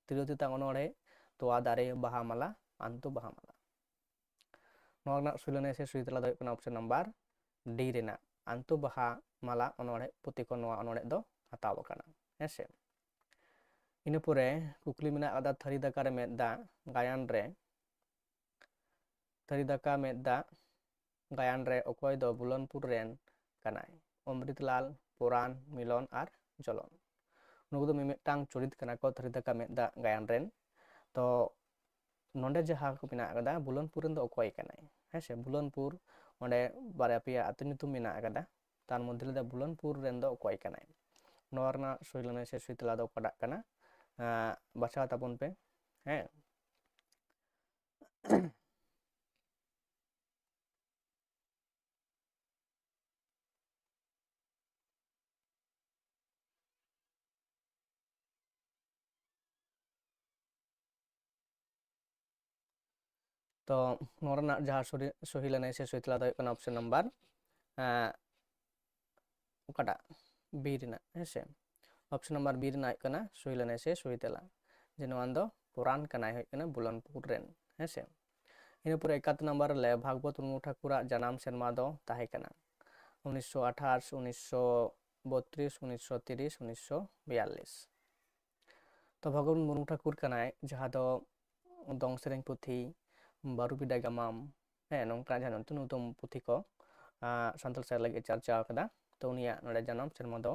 ᱛᱤᱨᱭᱳ ᱛᱮᱛᱟᱝ ᱚᱱᱚᱬᱦᱮ ᱛᱚᱣᱟ ᱫᱟᱨᱮ ᱵᱟᱦᱟ ᱢᱟᱞᱟ ᱟᱱᱛᱩ ᱵᱟᱦᱟ ᱢᱟᱞᱟ ᱱᱚᱣᱟ ᱨᱮᱱᱟᱜ ᱥᱚᱦᱤᱞᱟᱹᱱᱟᱹᱭ ᱥᱮ ᱥᱚᱦᱤ ᱛᱮᱞᱟ ᱫᱚ ᱦᱩᱭᱩᱜ ᱠᱟᱱᱟ ᱚᱯᱥᱚᱱ ᱱᱟᱢᱵᱟᱨ ᱰᱤ ᱨᱮᱱᱟᱜ ᱟᱱᱛᱩ ᱵᱟᱦᱟ ᱢᱟᱞᱟ ᱚᱱᱚᱬᱦᱮ ᱯᱩᱛᱷᱤ ᱠᱷᱚᱱ ᱱᱚᱣᱟ ᱚᱱᱚᱬᱦᱮ ᱫᱚ ᱦᱟᱛᱟᱣ ᱟᱠᱟᱱᱟ ᱦᱮᱸᱥᱮ ᱤᱱᱟᱹ ᱯᱚᱨᱮ ᱠᱩᱠᱞᱤ ᱢᱮᱱᱟᱜ ᱟᱠᱟᱫᱟ ᱛᱷᱟᱹᱨᱤ ᱫᱟᱠᱟ ᱨᱮ ᱢᱮᱫ ᱫᱟᱜ ᱜᱟᱭᱟᱱ ᱨᱮ ᱛᱷᱟᱹᱨᱤ ᱫᱟᱠᱟ ᱢᱮᱫ ᱫᱟᱜ ᱜᱟᱭᱟᱱ ᱨᱮ ᱚᱠᱚᱭ ᱫᱚ ᱵᱩᱞᱚᱱᱯᱩᱨ ᱨᱮᱱ ᱠᱟᱱᱟᱭ ᱚᱢᱨᱤᱛᱞᱟᱞ ᱯᱚᱨᱟᱱ ᱢᱤᱞᱚᱱ ᱟᱨ ᱡᱚᱞᱚᱱ ᱱᱩᱠᱩ ᱫᱚ ᱢᱤᱢᱤᱫᱴᱟᱝ ᱪᱚᱨᱤᱛ ᱠᱟᱱᱟ ᱠᱚ ᱛᱷᱟᱹᱨᱤ ᱫᱟᱠᱟ ᱢᱮᱫ ᱫᱟᱜ ᱜᱟᱭᱟᱱ ᱨᱮᱱ ᱛᱚ ᱱᱚᱰᱮ ᱡᱟᱦᱟᱸ ᱠᱚ ᱢᱮᱱᱟᱜ ᱟᱠᱟᱫᱟ ᱵᱩᱞᱚᱱᱯᱩᱨ ᱨᱮᱱ ᱫᱚ ᱚᱠᱚᱭ ᱠᱟᱱᱟᱭ ᱦᱮᱸᱥᱮ ᱵᱩᱞᱚᱱᱯᱩᱨ ᱚᱸᱰᱮ ᱵᱟᱨᱭᱟ ᱯᱮᱭᱟ ᱟᱹᱛᱩ ᱧᱩᱛᱩᱢ ᱢᱮᱱᱟᱜ ᱟᱠᱟᱫᱟ ᱛᱟᱨ ᱢᱚᱫᱽᱫᱷᱮ ᱨᱮᱫᱚ ᱵᱩᱞᱚᱱᱯᱩᱨ ᱨᱮᱱ ᱫᱚ ᱚᱠᱚᱭ ᱠᱟᱱᱟᱭ ᱱᱚᱣᱟ ᱨᱮᱱᱟᱜ ᱥᱚᱦᱤᱞᱟᱹᱱᱟᱹᱭ ᱥᱮ ᱥᱚᱦᱤ ᱛᱮᱞᱟ ᱫᱚ ᱚᱠᱟᱴᱟᱜ ᱠᱟᱱᱟ ᱵᱟᱪᱷᱟᱣ ᱛᱟᱵᱚᱱ ᱯᱮ ᱦᱮᱸ ᱛᱚ ᱱᱚᱣᱟ ᱨᱮᱱᱟᱜ ᱡᱟᱦᱟᱸ ᱥᱚᱦᱤᱞᱟᱹᱱᱟᱹᱭ ᱥᱮ ᱥᱚᱦᱤ ᱛᱮᱞᱟ ᱫᱚ ᱦᱩᱭᱩᱜ ᱠᱟᱱᱟ ᱚᱯᱥᱚᱱ ᱱᱟᱢᱵᱟᱨ ᱚᱠᱟᱴᱟᱜ बी रेना हेसे ऑप्शन नंबर बी रेना कना सही लने से सही तेला जे नोआ दो पुराण कनाय होय कना बुलनपुर रेन हेसे इन पर 71 नंबर ले भागवत मुर्मू ठाकुर जनाम सेरमा दो ताहे कना 1928 1932 1930 1942 तो भागवत मुर्मू ठाकुर कनाय जहाँ दो दंग सेरें पुथी बारू बिदाय गामाम हे नोंका जहाँ नतुन नतुन पुथी को सानताल साइड लगे चर्चा कदा तो उनिया नोडे जनाम सेरमा दो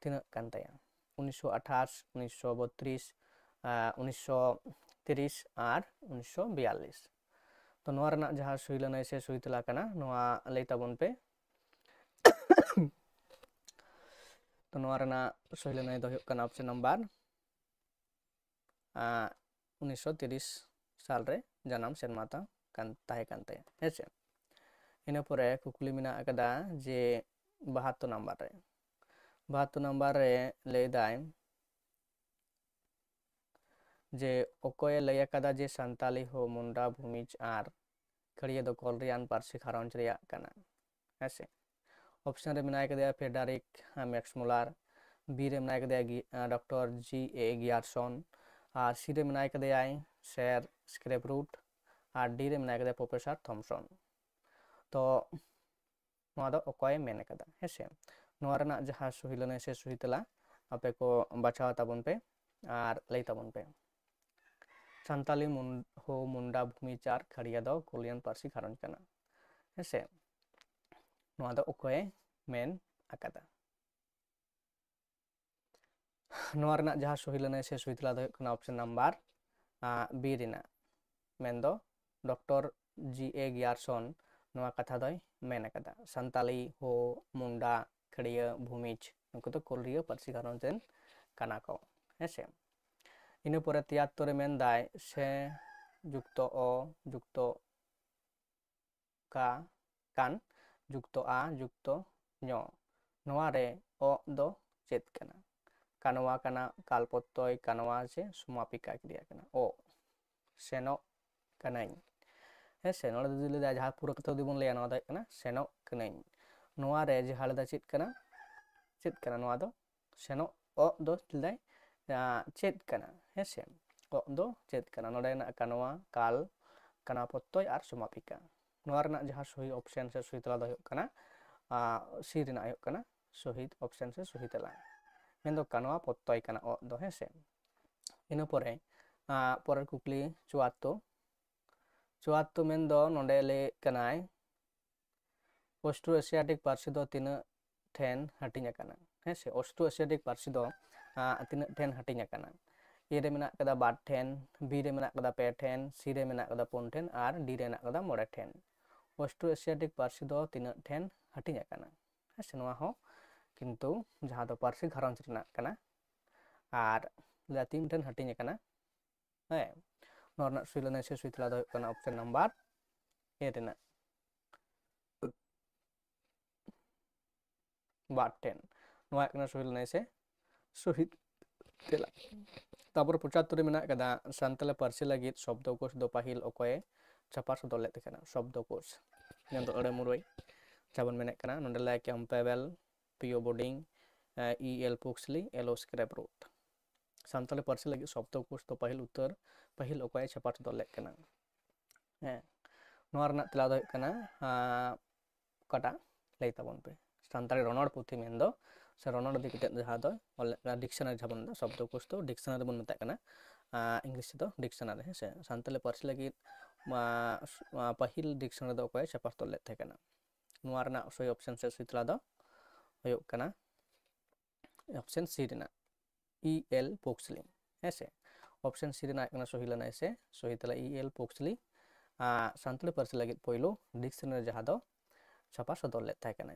तीना कान ताया 1928 1932 1930 और 1942 तो नोआ रना जहाँ सही लनाय से सही तेला कना नोआ लई ताबन पे तो नोआ रना सही लनाय दो हुयुग कना ऑप्शन नंबर 1930 साल रे जनाम सेरमाता कान ताहे कान ताया हेसे इन परे कुकुली मेना अकदा जे 72 नंबर रे लई दाय जे ओकोय लय कदा जे संताली हो मुंडा भूमिज आर खड़िया दो कॉलरियान पारसी खारंच रिया कना हेसे ऑप्शन रे मेनाय कदा फेडरिक मैक्स मुलर बी रे मेनाय कदा डॉक्टर जी ए गियारसन और सी रे मेनाय कदा सर स्क्रैप रूट और डी रे मेनाय कदा प्रोफेसर थॉमसन तो नोआ दो ओकोय मेन कदा हेसे नोआ रना जहां सही लने से सही तेला आपे को बचाव ताबन पे और लई ताबन पे संताली हो मुंडा भूमिचार खड़िया दो कोलियन पारसी खारंच कना हेसे नोआ दो ओकोय मेन अकादा नोआ रना जहां सही लने से सही तेला दो कना ऑप्शन नंबर बी रेना मेन दो डॉक्टर जी ए गियारसन नोआ कथा दोय मेन अकादा संताली हो मुंडा खड़िया भूमिज उनको तो कोलिया पारसी खारंच रेन काना को हेसे इन पर 73 मेन दाय से जुक्तो अ जुक्तो का कान जुक्तो आ जुक्तो ञ नोआ रे अ दो चेत कना कानवा कना कालपत्तय कानवा से समापिका क्रिया कना ओ सेनो कनाई हेसे नोडे दिले दा जहा पूरा कथा दिबन लेया नोआ दा कना सेनो कनाई नोआ रे जे हालदा चेत कना नोआ दो सेनो अ दो दिले चेत कना हेसे अ दो चेत कना नोडे ना कानवा काल कानापत्तय और समापिका नोआ रना जहां सही ऑप्शन से सही तेला दो हुयुग कना सी रेना हुयुग कना सही ऑप्शन से सही तेला मेन दो कानवा पत्तय कना अ दो हेसे इन परे परेर कुकली 74 मेन दो नोडे ले कनाय ऑस्ट्रो एशियाटिक पारसी दो तीना ठेन हाटिंग कना हेसे ऑस्ट्रो एशियाटिक पारसी दो तीना ठेन हाटिंग कना ए रे मेना कदा 2 ठेन बी रे मेना कदा 5 ठेन सी रे मेना कदा 5 ठेन और डी रे मेना कदा 9 ठेन ऑस्ट्रो एशियाटिक पारसी दो तीना ठेन हाटिंग कना हेसे नोआ हो किंतु जहां दो पारसी घारंज रेना कना और ला 3 ठेन हाटिंग कना हे नोआ रना सही लने से सही तेला दो कना ऑप्शन नंबर ए रेना 2 ठेन नोआ कना सही लने से सही तेला तापर 75 मेना कदा संतले पारसी लगित शब्दकोश दो पाहिल ओकोय छापा सदोल लेते कना शब्दकोश नेम दो अड़े मुरय चाबन मेने कना नोंडे लाय कैंपेबल पीओ बोर्डिंग ई एल पुक्सली एलो स्क्रैप रूट संतले पारसी लगित शब्दकोश दो पाहिल उत्तर पाहिल ओकोय छापा सदोल लेते कना हे नोआ रना तेला दो कना कटा लई ताबन पे संताली रनड़ पुथी मेन दो से रनड़ दी कते जहां दो डिक्शनरी जहां बन शब्दकोश तो डिक्शनरी बन मेता कना इंग्लिश तो डिक्शनरी हेसे संताली पारसी लगी पहिल डिक्शनरी दो कोय छापा तो लेते कना नोआ रना सही ऑप्शन से सही तेला दो हुयुग कना ऑप्शन सी रेना ई एल पुक्सली हेसे ऑप्शन सी रेना कना सही लना से सही तेला ई एल पुक्सली संताली पारसी लगी पहिलो डिक्शनरी जहां दो छापा सदोल लेते कना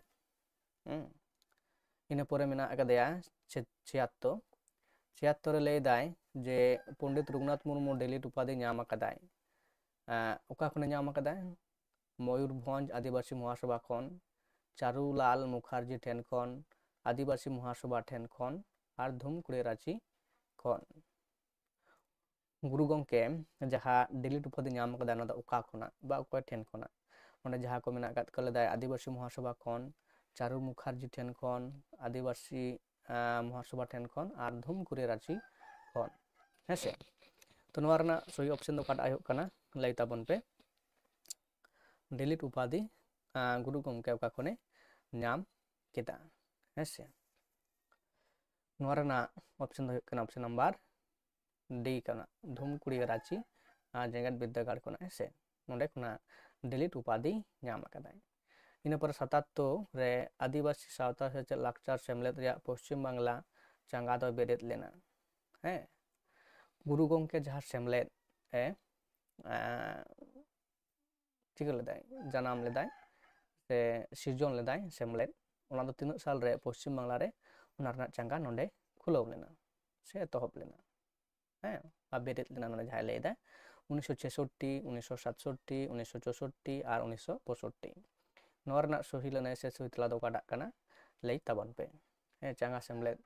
इन परे मेना अकदया 76 लय दाय जे पंडित रघुनाथ मुर्मू डेलिट उपाधि नाम अकदाय ओका खने नाम अकदाय मयूरभंज आदिवासी महासभा खन चारूलाल मुखार्जी ठेन खन आदिवासी महासभा ठेन खन और धूमकुड़े रांची खन गुरु गंके जहाँ डेलिट उपाधि नाम अकदा ना दा ओका खना बा ओका ठेन खना ओंडे जहाँ को मेना अकद कलेदाय आदिवासी महासभा खन चारू मुखार्जी ठेन खन आदिवासी महासभा ठेन खन और धूमकुरी रांची खन हेसे तो नोआ रना सही ऑप्शन दो काटा होय कना लई ताबन पे डिलीट उपाधि गुरु गमके ओका खने नाम केदा हेसे नोआ रना ऑप्शन दो होय कना ऑप्शन नंबर डी कना धूमकुरी रांची जेगेत विद्यागार खना हेसे नोंडे खना डिलीट उपाधि नाम अकादाय इन पर 77 रे आदिवासी सावता से लाकचार सेमलेद रिया पश्चिम बांग्ला चांगा दो बेरेद लेना है गुरु गमके जहाँ सेमलेद है चिक लेदाय जानाम लेदाय से सिरजन लेदाय सेमलेद ओना दो तीन साल रे पश्चिम बांग्ला रे ओना रना चांगा नोंडे खुलाव लेना से एतहब लेना है आ बेरेद लेना नोंडे जहाँ लेदा 1966 1967 1964 और 1965 नोआ रना सही लेना से सही तला दो काटा कना लई ताबन पे है चांगा सेमलेद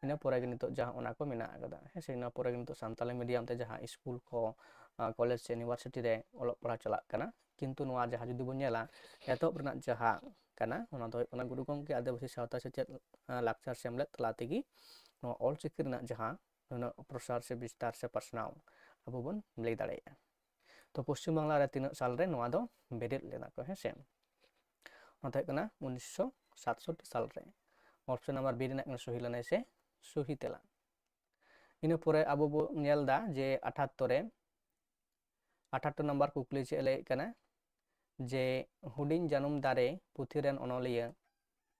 इन पोरे नितो जहाँ ओना को मेना आगदा है से इन पोरे नितो सानताली मीडियम ते जहाँ स्कूल को कॉलेज से यूनिवर्सिटी रे ओलो पढ़ा चला कना किंतु नोआ जहाँ जुदी बन नेला एतहब रना जहाँ कना ओना दो ओना गुरु गमके आदिवासी सावता से लाकचार सेमलेद तला तेगी नोआ ऑल चिकी रना जहाँ प्रसार से विस्तार से पासनाव अब बन लई दाड़ेया तो पश्चिम बांग्ला रे तीन साल रे नोआ दो बेरेद लेना को है से 1967 साल रे ऑप्शन नंबर बी रेना सही लेना से सही तेला इन पोरे अब बो नेलदा जे 78 नंबर कुकली चे ले कना जे हुडिंग जानुम दारे पुथी रेन अनलिया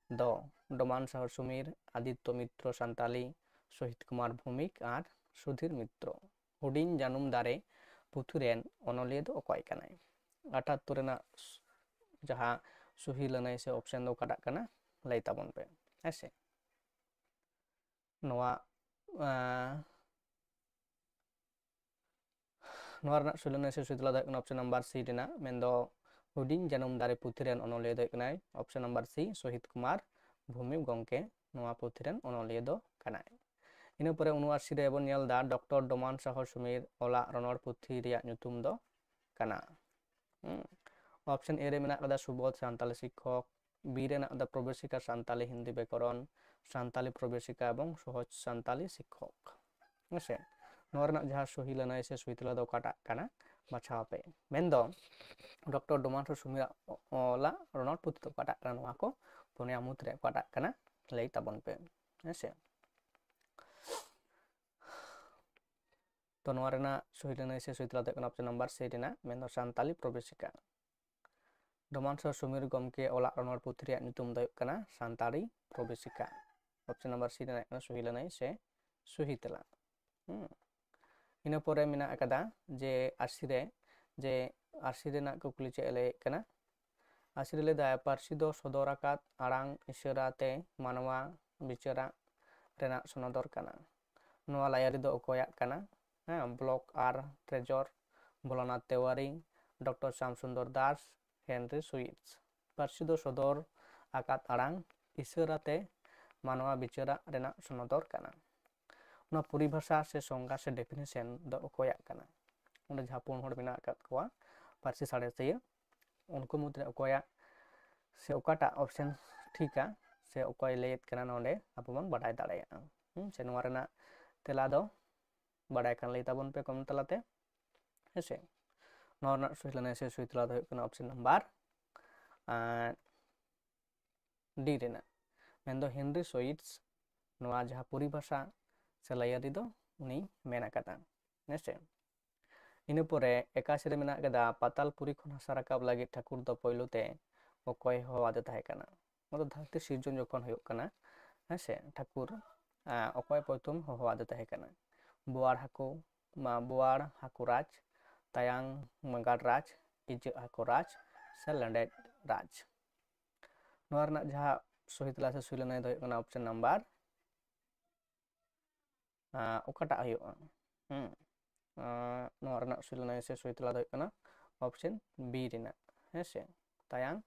दो डोमान शहर सुमीर आदित्य मित्र सान्ताली शहीद कुमार भूमिक और सुधीर मित्र हुडिंग जानुम दारे पुथी रेन अनलिया दो अकय कनाय 78 रेना जहाँ सही लेना से ऑप्शन दो काटा कना लई ताबन पे ऐसे नोआ नोआ रना सही लेना से सुतला दा ऑप्शन नंबर सी रेना मेंदो हुडिंग जानुम दारे पुथी रेन अनलिया दो कनाय ऑप्शन नंबर सी शहीद कुमार भूमि गंके नोआ पुथी रेन अनलिया दो कनाय इन परे 79 रे बन नेलदा डॉक्टर डोमान शहर सुमीर ओला रनर पुथी रिया ᱧᱩᱛᱩᱢ दो कना ऑप्शन ए रे मेना कदा सुबोध सान्ताली शिक्षक बी रे ना प्रवेशिका सान्ताली हिंदी व्याकरण सान्ताली प्रवेशिका एवं सहज सान्ताली शिक्षक हेसे नोआ रना जहाँ सही लेना से सही तला दो काटा कना बाछाव पे मेंदो डॉक्टर डोमान शहर सुमीर ओला रनर पुथी दो काटा कना नोआ को पुनिया मुत रे काटा कना लई ताबन पे हेसे तो नोआ रना सही लेना से सही तला दो कना ऑप्शन नंबर सी रेना मेंदो सान्ताली प्रवेशिका डोमान शहर सुमीर गमके ओला रनर पुथी रिया ᱧᱩᱛᱩᱢ दो कना सान्ताली प्रवेशिका ऑप्शन नंबर सी रेना सही लेना से सही तला इन पोरे मेना अकदा जे आरसी रेना कुकली चे ले कना आरसी ले दा पारसी दो सदर आकात आड़ांग इशाराते मानवा बिचारा रेना सनदर कना नोआ लायारी दो अकया कना Bloch R Trager Bholanath Tiwari doctor Shyam Sundar Das Henry suits Parsi दो सदर आकात आड़ांग इशाराते मानवा बिचारा रेना सनदर कना ना परिभाषा से संज्ञा से डेफिनेशन दो अकया कना उन्हें जहाँ पुन हड़ मेना अकात कोआ पारसी साड़ेसिया उनको मुद्रे अकया से ओकाटा ऑप्शन ठीका से अकय लेत कना नोंडे आपो बन बाडाय दाड़ेया से नोआ रेना तेला दो बाडाय कान लई ताबन पे कम तलाते हेसे नोआ रना सही लेना से सही तला दो कना ऑप्शन नंबर डी रेना मेंदो हेनरी सुइट्स नोआ जहाँ परिभाषा से लायारी दो उनी मेना कदा हेसे इन पोरे 81 रे मेना कदा पातालपुरी खन हासा राकाब लागि ठाकुर दो पयलुते अकय होवादे ताहे कना मतलब धरती सिरजन जखन होय कना हेसे ठाकुर अकय प्रथम होवादे ताहे कना बोआर हाकु राज तायांग मंगाड़ राज इजे हाकु राज से लंडेट राज नोआ रना जहाँ सही तला से सही लेना दो कना ऑप्शन नंबर ओकाटा हुआ नोआ रना सही लेना से सही तला दो कना ऑप्शन बी रेना हेसे तायांग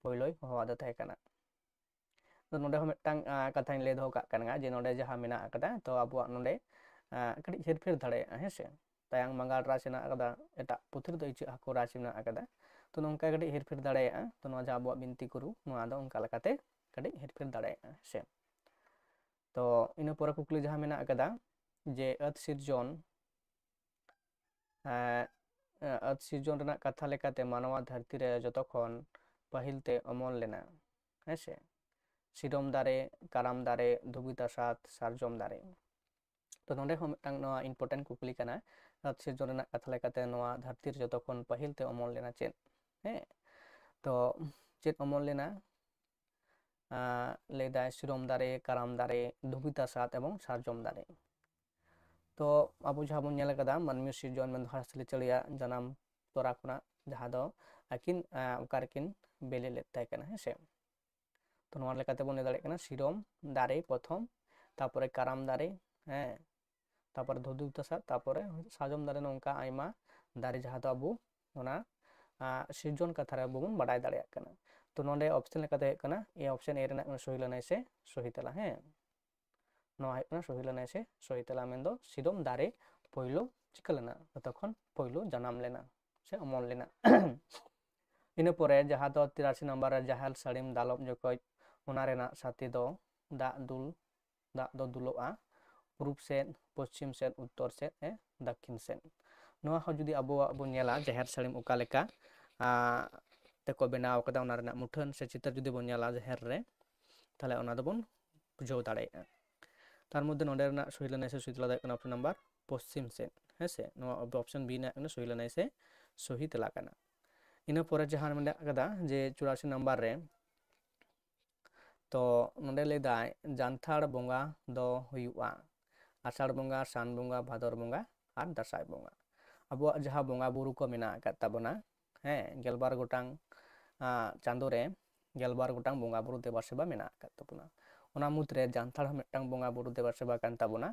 पयलोय होवादे ताहे कना तो नोडे हो मिदटांग कथानी ले दो कना जे नोडे जहाँ मेना अकदा तो आबुआ नोडे कड़ी हेरफेर दाड़ेया हेसे तायांग मंगाड़ राज मेना अकदा एटा पुथी दो इचे हाकु राज मेना अकदा तो नोंका कड़ी हेरफेर दाड़ेया तो नोआ जहाँ आबुआ बिनती गुरु नोआ दो उनका लकाते ᱠᱟᱹᱴᱤᱡ ᱦᱮᱨᱯᱷᱮᱨ ᱫᱟᱲᱮᱭᱟᱜᱼᱟ ᱥᱮ ᱛᱚ ᱤᱱᱟᱹ ᱯᱚᱨᱮ ᱠᱩᱠᱞᱤ ᱡᱟᱦᱟᱸ ᱢᱮᱱᱟᱜ ᱟᱠᱟᱫᱟ ᱡᱮ ᱟᱹᱛ ᱥᱤᱨᱡᱚᱱ ᱟᱹᱛ ᱥᱤᱨᱡᱚᱱ ᱨᱮᱱᱟᱜ ᱠᱟᱛᱷᱟ ᱞᱮᱠᱟᱛᱮ ᱢᱟᱱᱣᱟ ᱫᱷᱟᱹᱨᱛᱤ ᱨᱮ ᱡᱚᱛᱚ ᱠᱷᱚᱱ ᱯᱟᱹᱦᱤᱞ ᱛᱮ ᱚᱢᱚᱱ ᱞᱮᱱᱟ ᱦᱮᱸᱥᱮ ᱥᱤᱨᱚᱢ ᱫᱟᱨᱮ ᱠᱟᱨᱟᱢ ᱫᱟᱨᱮ ᱫᱷᱩᱵᱤ ᱛᱟᱥᱟᱫ ᱥᱟᱨᱡᱚᱢ ᱫᱟᱨᱮ ᱛᱚ ᱱᱚᱰᱮ ᱦᱚᱸ ᱢᱤᱫᱴᱟᱝ ᱱᱚᱣᱟ ᱤম্ᱯᱚᱨᱴᱮᱱᱴ ᱠᱩᱠᱞᱤ ᱠᱟᱱᱟ ᱟᱹᱛ ᱥᱤᱨᱡᱚᱱ ᱨᱮᱱᱟᱜ ᱠᱟᱛᱷᱟ ᱞᱮᱠᱟᱛᱮ ᱱᱚᱣᱟ ᱫᱷᱟᱹᱨᱛᱤ ᱨᱮ ᱡᱚᱛᱚ ᱠᱷᱚᱱ ᱯᱟᱹᱦᱤᱞ ᱛᱮ ᱚᱢᱚᱱ ᱞᱮᱱᱟ ᱪᱮᱫ ᱦᱮᱸ ᱛᱚ ᱪᱮᱫ ᱚᱢᱚᱱ ᱞᱮᱱᱟ ᱞᱟᱹᱭᱫᱟᱭ ᱥᱤᱨᱚᱢ ᱫᱟᱨᱮ ᱠᱟᱨᱟᱢ ᱫᱟᱨᱮ ᱫᱷᱩᱵᱤ ᱛᱟᱥᱟᱫ ᱮᱵᱚᱝ ᱥᱟᱨᱡᱚᱢ ᱫᱟᱨᱮ ᱛᱚ ᱟᱵᱚ ᱡᱟᱦᱟᱸ ᱵᱚᱱ ᱧᱮᱞ ᱟᱠᱟᱫᱟ ᱢᱟᱹᱱᱢᱤ ᱥᱤᱨᱡᱚᱱ ᱢᱮᱱᱫᱚ ᱦᱟᱸᱥᱞᱤ ᱪᱟᱹᱲᱤᱭᱟᱜ ᱡᱟᱱᱟᱢ ᱛᱚᱨᱟ ᱠᱷᱚᱱᱟᱜ ᱡᱟᱦᱟᱸ ᱫᱚ ᱟᱹᱠᱤᱱ ᱚᱠᱟ ᱨᱮᱠᱤᱱ ᱵᱮᱞᱮ ᱞᱮᱫ ᱛᱟᱦᱮᱸ ᱠᱟᱱᱟ ᱦᱮᱸᱥᱮ ᱛᱚ ᱱᱚᱣᱟ ᱞᱮᱠᱟᱛᱮ ᱵᱚᱱ ᱞᱟᱹᱭ ᱫᱟᱲᱮᱭᱟᱜ ᱠᱟᱱᱟ ᱥᱤᱨᱚᱢ ᱫᱟᱨᱮ ᱯᱨᱚᱛᱷᱚᱢ ᱛᱟᱯᱚᱨᱮ ᱠᱟᱨᱟᱢ ᱫᱟᱨᱮ ᱦᱮᱸ ᱛᱟᱯᱚᱨᱮ ᱫᱷᱩᱵᱤ ᱛᱟᱥᱟᱫ ᱛᱟᱯᱚᱨᱮ ᱥᱟᱨᱡᱚᱢ ᱫᱟᱨᱮ ᱱᱚᱝᱠᱟ ᱟᱭᱢᱟ ᱫᱟᱨᱮ ᱡᱟᱦᱟᱸ ᱫᱚ ᱟᱵᱚ ᱚᱱᱟ ᱥᱤᱨᱡᱚᱱ ᱠᱟᱛᱷᱟ ᱨᱮ ᱟᱵᱚ ᱵᱚᱱ ᱵᱟᱰᱟᱭ ᱫᱟᱲᱮᱭᱟᱜ ᱠᱟᱱᱟ ᱛᱚ ᱱᱚᱰᱮ ᱚᱯᱥᱮᱱ ᱞᱮᱠᱟᱛᱮ ᱦᱩᱭᱩᱜ ᱠᱟᱱᱟ ᱚᱯᱥᱮᱱ ᱮ ᱨᱮᱱᱟᱜ ᱥᱚᱦᱤ ᱞᱮᱱᱟᱭ ᱥᱮ ᱥᱚᱦᱤ ᱛᱮᱞᱟ ᱦᱮᱸ ᱱᱚᱣᱟ ᱦᱩᱭᱩᱜ ᱠᱟᱱᱟ ᱥᱚᱦᱤ ᱞᱮᱱᱟᱭ ᱥᱮ ᱥᱚᱦᱤ ᱛᱮᱞᱟ ᱢᱮᱱᱫᱚ ᱥᱤᱨᱚᱢ ᱫᱟᱨᱮ ᱯᱳᱭᱞᱳ ᱪᱤᱠᱟᱹ ᱞᱮᱱᱟ ᱡᱚᱛᱚ ᱠᱷᱚᱱ ᱯᱳᱭᱞᱳ ᱡᱟᱱᱟᱢ ᱞᱮᱱᱟ ᱥᱮ ᱚᱢᱚᱱ ᱞᱮᱱᱟ ᱤᱱᱟᱹ ᱯᱚᱨᱮ ᱡᱟᱦᱟᱸ ᱫᱚ 83 ᱱᱟᱢᱵᱟᱨ ᱨᱮ ᱡᱟᱦᱮᱨ ᱥᱟᱹᱲᱤᱢ ᱫᱟᱞᱚᱵ ᱡᱚᱠᱷᱚᱡ ᱚᱱᱟ ᱨᱮᱱᱟᱜ ᱥᱟᱛᱮ ᱫᱚ ᱫᱟᱜ ᱫᱚ ᱫᱩᱞᱚᱜᱼᱟ ᱯᱩᱨᱩᱵ ᱥᱮᱫ ᱯᱚᱥᱪᱤᱢ ᱥᱮᱫ ᱩᱛᱛᱚᱨ ᱥᱮᱫ ᱫᱟᱠᱠᱷᱤᱱ ᱥᱮᱫ ᱱᱚᱣᱟ ᱦᱚᱸ ᱡᱩᱫᱤ ᱟᱵᱚᱣᱟᱜ ᱵᱚᱱ ᱧᱮᱞᱟ ᱡᱟᱦᱮᱨ ᱥᱟᱹᱲᱤᱢ ᱚᱠᱟ ᱞᱮᱠᱟ ᱛᱮᱠᱚ ᱵᱮᱱᱟᱣ ᱟᱠᱟᱫᱟ ᱚᱱᱟ ᱨᱮᱱᱟᱜ ᱢᱩᱴᱷᱟᱹᱱ ᱥᱮ ᱪᱤᱛᱟᱹᱨ ᱡᱩᱫᱤ ᱵᱚᱱ ᱧᱮᱞᱟ ᱡᱟᱦᱮᱨ ᱨᱮ ᱛᱟᱦᱞᱮ ᱚᱱᱟ ᱫᱚᱵᱚᱱ ᱵᱩᱡᱷᱟᱹᱣ ᱫᱟᱲᱮᱭᱟᱜᱼᱟ ᱛᱟᱨ ᱢᱚᱫᱽᱫᱷᱮ ᱱᱚᱰᱮ ᱨᱮᱱᱟᱜ ᱥᱚᱦᱤ ᱞᱮᱱᱟᱭ ᱥᱮ ᱥᱚᱦᱤ ᱛᱮᱞᱟ ᱫᱚ ᱦᱩᱭᱩᱜ ᱠᱟᱱᱟ ᱚᱯᱥᱮᱱ ᱱᱟᱢᱵᱟর ᱯᱚᱥᱪᱤᱢ ᱥᱮᱫ ᱦᱮᱸᱥᱮ ᱱᱚᱣᱟ ᱚᱯᱥᱮᱱ ᱵᱤ ᱨᱮᱱᱟᱜ ᱠᱟᱱᱟ ᱥᱚᱦᱤ ᱞᱮᱱᱟᱭ ᱥᱮ ᱥᱚᱦᱤ ᱛᱮᱞᱟ ᱠᱟᱱᱟ ᱤᱱᱟᱹ ᱯᱚᱨᱮ ᱡᱟᱦᱟᱸ ᱢᱮᱱᱟᱜ ᱟᱠᱟᱫᱟ ᱡᱮ 84 ᱱᱟᱢᱵᱟᱨ ᱨᱮ ᱛᱚ ᱱᱚᱰᱮ ᱞᱟᱹᱭᱫᱟᱭ ᱡᱟᱱᱛᱷᱟᱲ ᱵᱚᱸᱜᱟ ᱫᱚ ᱦᱩᱭᱩᱜᱼᱟ ᱟᱥᱟᱲ ᱵᱚᱸᱜᱟ ᱥᱟᱱ ᱵᱚᱸᱜᱟ ᱵᱷᱟᱫᱚᱨ ᱵᱚᱸᱜᱟ ᱟᱨ ᱫᱟᱸᱥᱟᱭ ᱵᱚᱸᱜᱟ ᱟᱵᱚᱣᱟᱜ ᱡᱟᱦᱟᱸ ᱵᱚᱸᱜᱟ ᱵᱩᱨᱩ ᱠᱚ ᱢᱮᱱᱟᱜ ᱟᱠᱟᱫ ᱛᱟᱵᱚᱱᱟ ᱦᱮᱸ 12 ᱜᱚᱴᱟᱝ ᱪᱟᱸᱫᱳ ᱨᱮ 12 ᱜᱚᱴᱟᱝ ᱵᱚᱸᱜᱟ ᱵᱩᱨᱩ ᱫᱮᱵᱟ ᱥᱮᱵᱟ ᱢᱮᱱᱟᱜ ᱟᱠᱟᱫ ᱛᱟᱵᱚᱱᱟ ᱚᱱᱟ ᱢᱩᱫᱽᱨᱮ ᱡᱟᱱᱛᱷᱟᱲ ᱦᱚᱸ ᱢᱤᱫᱴᱟᱝ ᱵᱚᱸᱜᱟ ᱵᱩᱨᱩ ᱫᱮᱵᱟ ᱥᱮᱵᱟ ᱠᱟᱱ ᱛᱟᱵᱚᱱᱟ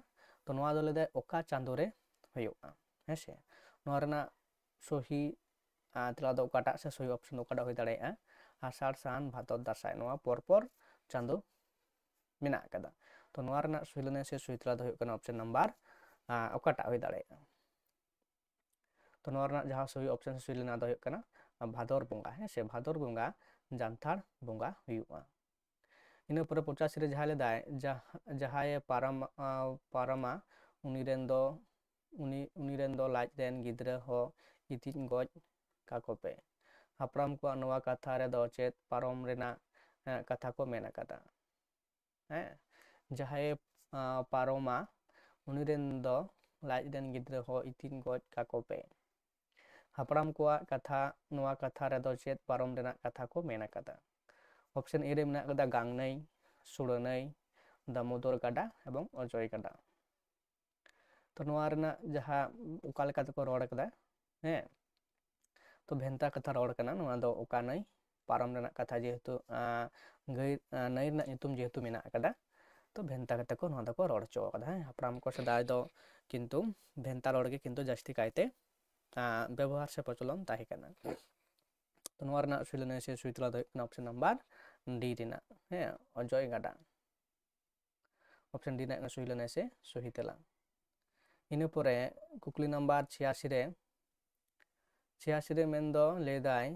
ᱛᱚ ᱱᱚᱣᱟ ᱫᱚ ᱞᱟᱹᱭᱫᱟᱭ ᱚᱠᱟ ᱪᱟᱸᱫᱳ ᱨᱮ ᱦᱩᱭᱩᱜᱼᱟ ᱦᱮᱸᱥᱮ ᱱᱚᱣᱟ ᱨᱮᱱᱟᱜ ᱥᱚᱦᱤ ᱛᱮᱞᱟ ᱫᱚ ᱚᱠᱟᱴᱟᱜ ᱥᱮ ᱥᱚᱦᱤ ᱚᱯᱥᱮᱱ ᱚᱠᱟᱴᱟᱜ ᱦᱩᱭ ᱫᱟᱲᱮᱭᱟᱜᱼᱟ ᱟᱥᱟᱲ ᱥᱟᱱ ᱵᱷᱟᱫᱚᱨ ᱫᱟᱸᱥᱟᱭ ᱱᱚᱣᱟ ᱯᱚᱨᱯᱚᱨ ᱪᱟᱸᱫᱳ ᱢᱮᱱᱟᱜ ᱟᱠᱟᱫᱟ ᱛᱚ ᱱᱚᱣᱟ ᱨᱮᱱᱟᱜ ᱥᱚᱦᱤ ᱞᱮᱱᱟᱭ ᱥᱮ ᱥᱚᱦᱤ ᱛᱮᱞᱟ ᱫᱚ ᱦᱩᱭᱩᱜ ᱠᱟᱱᱟ ᱚᱯᱥᱮᱱ ᱱᱟᱢᱵᱟᱨ ᱚᱠᱟᱴᱟᱜ ᱦᱩᱭ ᱫᱟᱲᱮᱭᱟᱜᱼᱟ ᱛᱚ ᱱᱚᱣᱟ ᱨᱮᱱᱟᱜ ᱡᱟᱦᱟᱸ ᱥᱚᱦᱤ ᱚᱯᱥᱮᱱ ᱥᱚᱦᱤ ᱞᱮᱱᱟ ᱫᱚ ᱦᱩᱭᱩᱜ ᱠᱟᱱᱟ ᱵᱷᱟᱫᱚᱨ ᱵᱚᱸᱜᱟ ᱦᱮᱸ ᱥᱮ ᱵᱷᱟᱫᱚᱨ ᱵᱚᱸᱜᱟ ᱡᱟᱱᱛᱷᱟᱲ ᱵᱚᱸᱜᱟ ᱦᱩᱭᱩᱜᱼᱟ ᱤᱱᱟᱹ ᱯᱚᱨᱮ 85 ᱨᱮ ᱡᱟᱦᱟᱸ ᱞᱮᱫᱟᱭ ᱡᱟᱦᱟᱸᱭᱮ ᱯᱟᱨᱚᱢᱟ ᱩᱱᱤ ᱨᱮᱱ ᱫᱚ ᱞᱟᱡ ᱨᱮᱱ ᱜᱤᱫᱽᱨᱟᱹ ᱦᱚᱸ ᱤᱛᱤᱧ ᱜᱚᱡ ᱠᱟᱠᱚ ᱯᱮ ᱦᱟᱯᱲᱟᱢ ᱠᱚᱣᱟᱜ ᱱᱚᱣᱟ ᱠᱟᱛᱷᱟ ᱨᱮᱫᱚ ᱪᱮᱫ ᱯᱟᱨᱚᱢ ᱨᱮᱱᱟᱜ ᱠᱟᱛᱷᱟ ᱠᱚ ᱢᱮᱱ ᱟᱠᱟᱫᱟ ᱦᱮᱸ ᱡᱟᱦᱟᱸᱭᱮ ᱯᱟᱨᱚᱢᱟ ᱩᱱᱤ ᱨᱮᱱ ᱫᱚ ᱞᱟᱡ ᱨᱮᱱ ᱜᱤᱫᱽᱨᱟᱹ ᱦᱚᱸ ᱤᱛᱤᱧ ᱜᱚᱡ ᱠᱟᱠᱚ ᱯᱮ ᱦᱟᱯᱲᱟᱢ ᱠᱚᱣᱟᱜ ᱠᱟᱛᱷᱟ ᱱᱚᱣᱟ ᱠᱟᱛᱷᱟ ᱨᱮᱫᱚ ᱪᱮᱫ ᱯᱟᱨᱚᱢ ᱨᱮᱱᱟᱜ ᱠᱟᱛᱷᱟ ᱠᱚ ᱢᱮᱱ ᱟᱠᱟᱫᱟ ᱚᱯᱥᱮᱱ ᱮ ᱨᱮ ᱢᱮᱱᱟᱜ ᱟᱠᱟᱫᱟ ᱜᱟᱝ ᱱᱟᱹᱭ ᱥᱩᱲᱟᱹ ᱱᱟᱹᱭ ᱫᱟᱢᱳᱫᱚᱨ ᱜᱟᱰᱟ ᱮᱵᱚᱝ ᱚᱡᱚᱭ ᱜᱟᱰᱟ ᱛᱚ ᱱᱚᱣᱟ ᱨᱮᱱᱟᱜ ᱡᱟᱦᱟᱸ ᱚᱠᱟ ᱞᱮᱠᱟ ᱛᱮᱠᱚ ᱨᱚᱲ ᱟᱠᱟᱫᱟ ᱦᱮᱸ ᱛᱚ ᱵᱷᱮᱱᱛᱟ ᱠᱟᱛᱷᱟ ᱨᱚᱲ ᱠᱟᱱᱟ ᱱᱚᱣᱟ ᱫᱚ ᱚᱠᱟ ᱱᱟᱹᱭ ᱯᱟᱨᱚᱢ ᱨᱮᱱᱟᱜ ᱠᱟᱛᱷᱟ ᱡᱮᱦᱮᱛᱩ ᱱᱟᱹᱭ ᱨᱮᱱᱟᱜ ᱧᱩᱛᱩᱢ ᱡᱮᱦᱮᱛᱩ ᱢᱮᱱᱟᱜ ᱟᱠᱟᱫᱟ ᱛᱚ ᱵᱷᱮᱱᱛᱟ ᱠᱟᱛᱮ ᱠᱚ ᱱᱚᱣᱟ ᱫᱚᱠᱚ ᱨᱚᱲ ᱦᱚᱪᱚ ᱟᱠᱟᱫᱟ ᱦᱮᱸ ᱦᱟᱯᱲᱟᱢ ᱠᱚ ᱥᱮᱫᱟᱭ ᱫᱚ ᱠᱤᱱᱛᱩ ᱵᱷᱮᱱᱛᱟ ᱨᱚᱲ ᱜᱮ ᱠᱤᱱᱛᱩ ᱡᱟᱹᱥᱛᱤ ᱠᱟᱭᱛᱮ ᱵᱮᱵᱚᱦᱟᱨ ᱥᱮ ᱯᱨᱚᱪᱚᱞᱚᱱ ᱛᱟᱦᱮᱸ ᱠᱟᱱᱟ ᱛᱚ ᱱᱚᱣᱟ ᱨᱮᱱᱟᱜ ᱥᱚᱦᱤ ᱞᱮᱱᱟᱭ ᱥᱮ ᱥᱚᱦᱤ ᱛᱮᱞᱟ ᱫᱚ ᱦᱩᱭᱩᱜ ᱠᱟᱱᱟ ᱚᱯᱥᱮᱱ ᱱᱟᱢᱵᱟᱨ ᱰᱤ ᱨᱮᱱᱟᱜ ᱦᱮᱸ ᱚᱡᱚᱭ ᱜᱟᱰᱟ ᱚᱯᱥᱮᱱ ᱰᱤ ᱨᱮᱱᱟᱜ ᱥᱚᱦᱤ ᱞᱮᱱᱟᱭ ᱥᱮ ᱥᱚᱦᱤ ᱛᱮᱞᱟ ᱤᱱᱟᱹ ᱯᱚᱨᱮ ᱠᱩᱠᱞᱤ ᱱᱟᱢᱵᱟᱨ 86 ᱨᱮ ᱢᱮᱱᱫᱚ ᱞᱟᱹᱭᱫᱟᱭ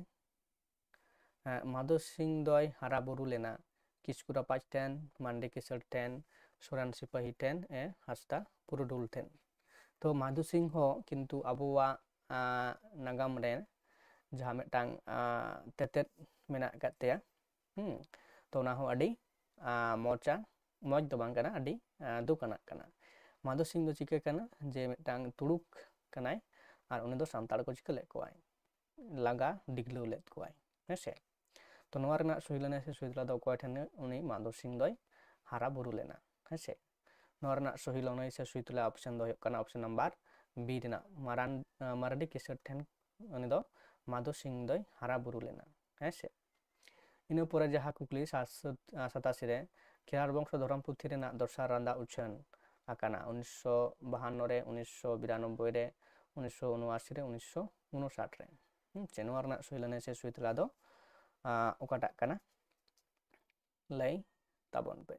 ᱢᱟᱫᱷᱚ ᱥᱤᱝ ᱫᱚᱭ ᱦᱟᱨᱟ ᱵᱩᱨᱩ ᱞᱮᱱᱟ ᱠᱤᱥᱠᱩ ᱨᱟᱯᱟᱡᱽ ᱴᱷᱮᱱ ᱢᱟᱱᱰᱤ ᱠᱤᱥᱟᱹᱬ ᱴᱷᱮᱱ ᱥᱚᱨᱮᱱ ᱥᱤᱯᱟᱹᱦᱤ ᱴᱷᱮᱱ ᱦᱟᱸᱥᱫᱟ ᱯᱩᱨᱩᱫᱷᱩᱞ ᱴᱷᱮᱱ ᱛᱚ ᱢᱟᱫᱷᱚ ᱥᱤᱝ ᱦᱚᱸ ᱠᱤᱱᱛᱩ ᱟᱵᱚᱣᱟᱜ ᱱᱟᱜᱟᱢ ᱨᱮ ᱡᱟᱦᱟᱸ ᱢᱤᱫᱴᱟᱝ ᱛᱮᱛᱮᱫ ᱢᱮᱱᱟᱜ ᱟᱠᱟᱫ ᱛᱟᱭᱟ ᱛᱚ ᱚᱱᱟ ᱦᱚᱸ ᱟᱹᱰᱤ ᱢᱚᱡᱽ ᱫᱚ ᱵᱟᱝ ᱠᱟᱱᱟ ᱟᱹᱰᱤ ᱫᱩᱠ ᱟᱱᱟᱜ ᱠᱟᱱᱟ ᱢᱟᱫᱷᱚ ᱥᱤᱝ ᱫᱚ ᱪᱤᱠᱟᱹ ᱠᱟᱱᱟ ᱡᱮ ᱢᱤᱫᱴᱟᱝ ᱛᱩᱲᱩᱠ ᱠᱟᱱᱟᱭ ᱟᱨ ᱩᱱᱤ ᱫᱚ ᱥᱟᱱᱛᱟᱲ ᱠᱚ ᱪᱤᱠᱟᱹ ᱞᱮᱫ ᱠᱚᱣᱟᱭ ᱞᱟᱜᱟ ᱰᱤᱜᱽᱞᱟᱹᱣ ᱞᱮᱫ ᱠᱚᱣᱟᱭ ᱦᱮᱸᱥᱮ ᱛᱚ ᱱᱚᱣᱟ ᱨᱮᱱᱟᱜ ᱥᱚᱦᱤ ᱞᱮᱱᱟᱭ ᱥᱮ ᱥᱚᱦᱤ ᱛᱮᱞᱟ ᱫᱚ ᱚᱠᱚᱭ ᱴᱷᱮᱱ ᱩᱱᱤ ᱢᱟᱫᱷᱚ ᱥᱤᱝ ᱫᱚᱭ ᱦᱟᱨᱟ ᱵᱩᱨᱩ ᱞᱮᱱᱟ ᱦᱮᱸᱥᱮ ᱱᱚᱣᱟ ᱨᱮᱱᱟᱜ ᱥᱚᱦᱤ ᱞᱮᱱᱟᱭ ᱥᱮ ᱥᱚᱦᱤ ᱛᱮᱞᱟ ᱚᱯᱥᱮᱱ ᱫᱚ ᱦᱩᱭᱩᱜ ᱠᱟᱱᱟ ᱚᱯᱥᱮᱱ ᱱᱟᱢᱵᱟᱨ ᱵᱤ ᱨᱮᱱᱟᱜ ᱢᱟᱨᱟᱱᱰᱤ ᱠᱤᱥᱟᱹᱬ ᱴᱷᱮᱱ ᱩᱱᱤ ᱫᱚ ᱢᱟᱫᱷᱚ ᱥᱤᱝ ᱫᱚᱭ ᱦᱟᱨᱟ ᱵᱩᱨᱩ ᱞᱮᱱᱟ ᱦᱮᱸᱥᱮ ᱤᱱᱟᱹ ᱯᱚᱨᱮ ᱡᱟᱦᱟᱸ ᱠᱩᱠᱞᱤ 87 ᱨᱮ ᱠᱷᱮᱨᱣᱟᱲ ᱵᱚᱝᱥᱚ ᱫᱷᱚᱨᱚᱢ ᱯᱩᱛᱷᱤ ᱨᱮᱱᱟᱜ ᱫᱚᱥᱟᱨ ᱨᱟᱸᱫᱟ ᱩᱪᱷᱟᱹᱱ ᱟᱠᱟᱱᱟ 1952 ᱨᱮ 1992 ᱨᱮ 1979 ᱨᱮ 1959 ᱨᱮ ᱱᱚᱣᱟ ᱨᱮᱱᱟᱜ ᱥᱚᱦᱤ ᱞᱮᱱᱟᱭ ᱥᱮ ᱥᱚᱦᱤ ᱛᱮᱞᱟ ᱫᱚ ᱚᱠᱟᱴᱟᱜ ᱠᱟᱱᱟ ᱞᱟᱹᱭ ᱛᱟᱵᱚᱱ ᱯᱮ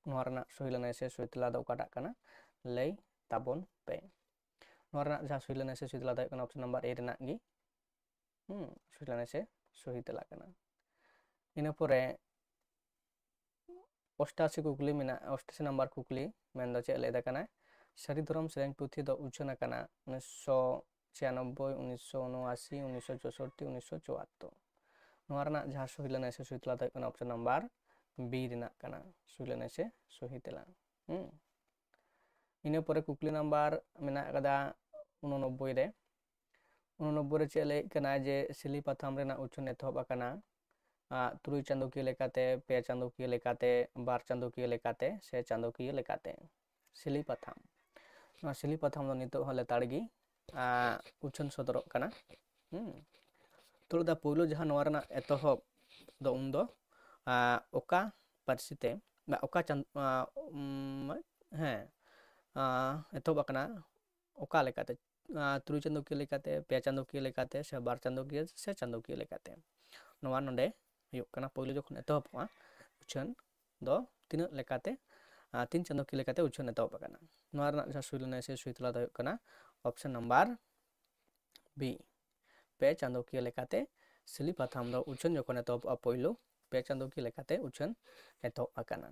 ᱱᱚᱣᱟ ᱨᱮᱱᱟᱜ ᱥᱚᱦᱤ ᱞᱮᱱᱟᱭ ᱥᱮ ᱥᱚᱦᱤ ᱛᱮᱞᱟ ᱫᱚ ᱚᱠᱟᱴᱟᱜ ᱠᱟᱱᱟ ᱞᱟᱹᱭ ᱛᱟᱵᱚᱱ ᱯᱮ ᱱᱚᱣᱟ ᱨᱮᱱᱟᱜ ᱡᱟᱦᱟᱸ ᱥᱚᱦᱤ ᱞᱮᱱᱟ ᱥᱮ ᱥᱚᱦᱤ ᱛᱮᱞᱟ ᱫᱚ ᱦᱩᱭᱩᱜ ᱠᱟᱱᱟ ᱚᱯᱥᱮᱱ ᱱᱟᱢᱵᱟर ए ᱨᱮᱱᱟᱜ ᱜᱮ ᱥᱚᱦᱤ ᱞᱮᱱᱟ ᱥᱮ ᱥᱚᱦᱤ ᱛᱮᱞᱟ ᱠᱟᱱᱟ ᱤᱱᱟᱹ ᱯᱚᱨᱮ 88 ᱠᱩᱠᱞᱤ ᱢᱮᱱᱟᱜ 88 ᱱᱟᱢᱵᱟर ᱠᱩᱠᱞᱤ ᱢᱮᱱᱫᱚ ᱪᱮᱫ ᱞᱟᱹᱭᱫᱟ ᱠᱟᱱᱟ ᱥᱟᱹᱨᱤ ᱫᱷᱚᱨᱚᱢ ᱥᱮᱨᱮᱧ ᱯᱩᱛᱷᱤ ᱫᱚ ᱩᱪᱷᱟᱹᱱ ᱟᱠᱟᱱᱟ 1996 1979 1964 1974 ᱱᱚᱣᱟ ᱨᱮᱱᱟᱜ ᱡᱟᱦᱟᱸ ᱥᱚᱦᱤ ᱞᱮᱱᱟ ᱥᱮ ᱥᱚᱦᱤ ᱛᱮᱞᱟ ᱫᱚ ᱦᱩᱭᱩᱜ ᱠᱟᱱᱟ ᱚᱯᱥᱮᱱ ᱱᱟᱢᱵᱟर बी ᱨᱮᱱᱟᱜ ᱠᱟᱱᱟ ᱥᱚᱦᱤ ᱞᱮᱱᱟ ᱥᱮ ᱥᱚᱦᱤ ᱛᱮᱞᱟ ᱤᱱᱟᱹ ᱯᱚᱨᱮ ᱠᱩᱠᱞᱤ ᱱᱟᱢᱵᱟर ᱢᱮᱱᱟᱜ ᱟᱠᱟᱫᱟ 89 ᱨᱮ 89 ᱨᱮ ᱪᱮᱫ ᱞᱟᱹᱭᱮᱫ ᱠᱟᱱᱟ ᱡᱮ ᱥᱤᱞᱤ ᱯᱟᱛᱷᱟᱢ ᱨᱮᱱᱟᱜ ᱩᱪᱷᱟᱹᱱ ᱮᱛᱚᱦᱚᱵ ᱟᱠᱟᱱᱟ 3 ᱪᱟᱸᱫᱳᱠᱤᱭᱟᱹ ᱞᱮᱠᱟতে 2 ᱪᱟᱸᱫᱳᱠᱤᱭᱟᱹ ᱞᱮᱠᱟতে 2 ᱪᱟᱸᱫᱳᱠᱤᱭᱟᱹ ᱞᱮᱠᱟতে ᱥᱮ ᱪᱟᱸᱫᱳᱠᱤᱭᱟᱹ ᱞᱮᱠᱟতে ᱥᱤᱞᱤ ᱯᱟᱛᱷᱟᱢ ᱱᱚᱣᱟ ᱥᱤᱞᱤ ᱯᱟᱛᱷᱟᱢ ᱫᱚ ᱱᱤᱛᱚᱜ ᱦᱚᱸ ᱞᱮᱛᱟᱲ ᱜᱮ ᱩᱪᱷᱟᱹᱱ ᱥᱚᱫᱚᱨᱚᱜ ᱠᱟᱱᱟ ᱛᱚ ᱫᱟ ᱯᱳᱭᱞᱳ ᱡᱟᱦᱟᱸ ᱱᱚᱣᱟ ᱨᱮᱱᱟᱜ ᱮᱛᱚᱦᱚᱵ ᱫᱚ ᱩᱱᱫᱚ ᱚᱠᱟ ᱯᱟᱹᱨᱥᱤ te বা ᱚᱠᱟ হ্যাঁ এতহব আকানা ওকা লেকাতে 3 চান্দোকিয়া লেকাতে 2 চান্দোকিয়া লেকাতে সে 12 চান্দোকিয়া সে চান্দোকিয়া লেকাতে নওয়া নডে ᱦᱩᱭᱩᱜ ᱠᱟᱱᱟ ᱯᱳᱭᱞᱳ ᱡᱚᱠᱷᱚᱱ ᱮᱛᱚᱦᱚᱵᱚᱜᱼᱟ ᱩᱪᱷᱟᱹᱱ ᱫᱚ ᱛᱤᱱᱟᱹᱜ ᱞᱮᱠᱟᱛᱮ 3 ᱪᱟᱸᱫᱳᱠᱤᱭᱟᱹ ᱞᱮᱠᱟᱛᱮ ᱩᱪᱷᱟᱹᱱ ᱮᱛᱚᱦᱚᱵ ᱟᱠᱟᱱᱟ ᱱᱚᱣᱟ ᱨᱮᱱᱟᱜ ᱡᱟᱦᱟᱸ ᱥᱚᱦᱤ ᱞᱮᱱᱟ ᱥᱮ ᱥᱚᱦᱤ ᱛᱮᱞᱟ ᱫᱚ ᱦᱩᱭᱩᱜ ᱠᱟᱱᱟ ᱚᱯᱥᱮᱱ ᱱᱟᱢᱵᱟर बी 2 চান্দোকিয়া লেকাতে ᱥᱤᱞᱤ ᱯᱟᱛᱷᱟᱢ ᱫᱚ ᱩᱪᱷᱟᱹᱱ ᱡᱚᱠᱷᱚᱱ ᱮᱛᱚᱦᱚᱵᱚᱜᱼᱟ ᱯᱳᱭᱞᱳ 2 ᱪᱟᱸᱫᱳᱠᱤᱭᱟᱹ ᱞᱮᱠᱟতে ᱩᱪᱷᱟᱹᱱ ᱮᱛᱚᱦᱚᱵ ᱟᱠᱟᱱᱟ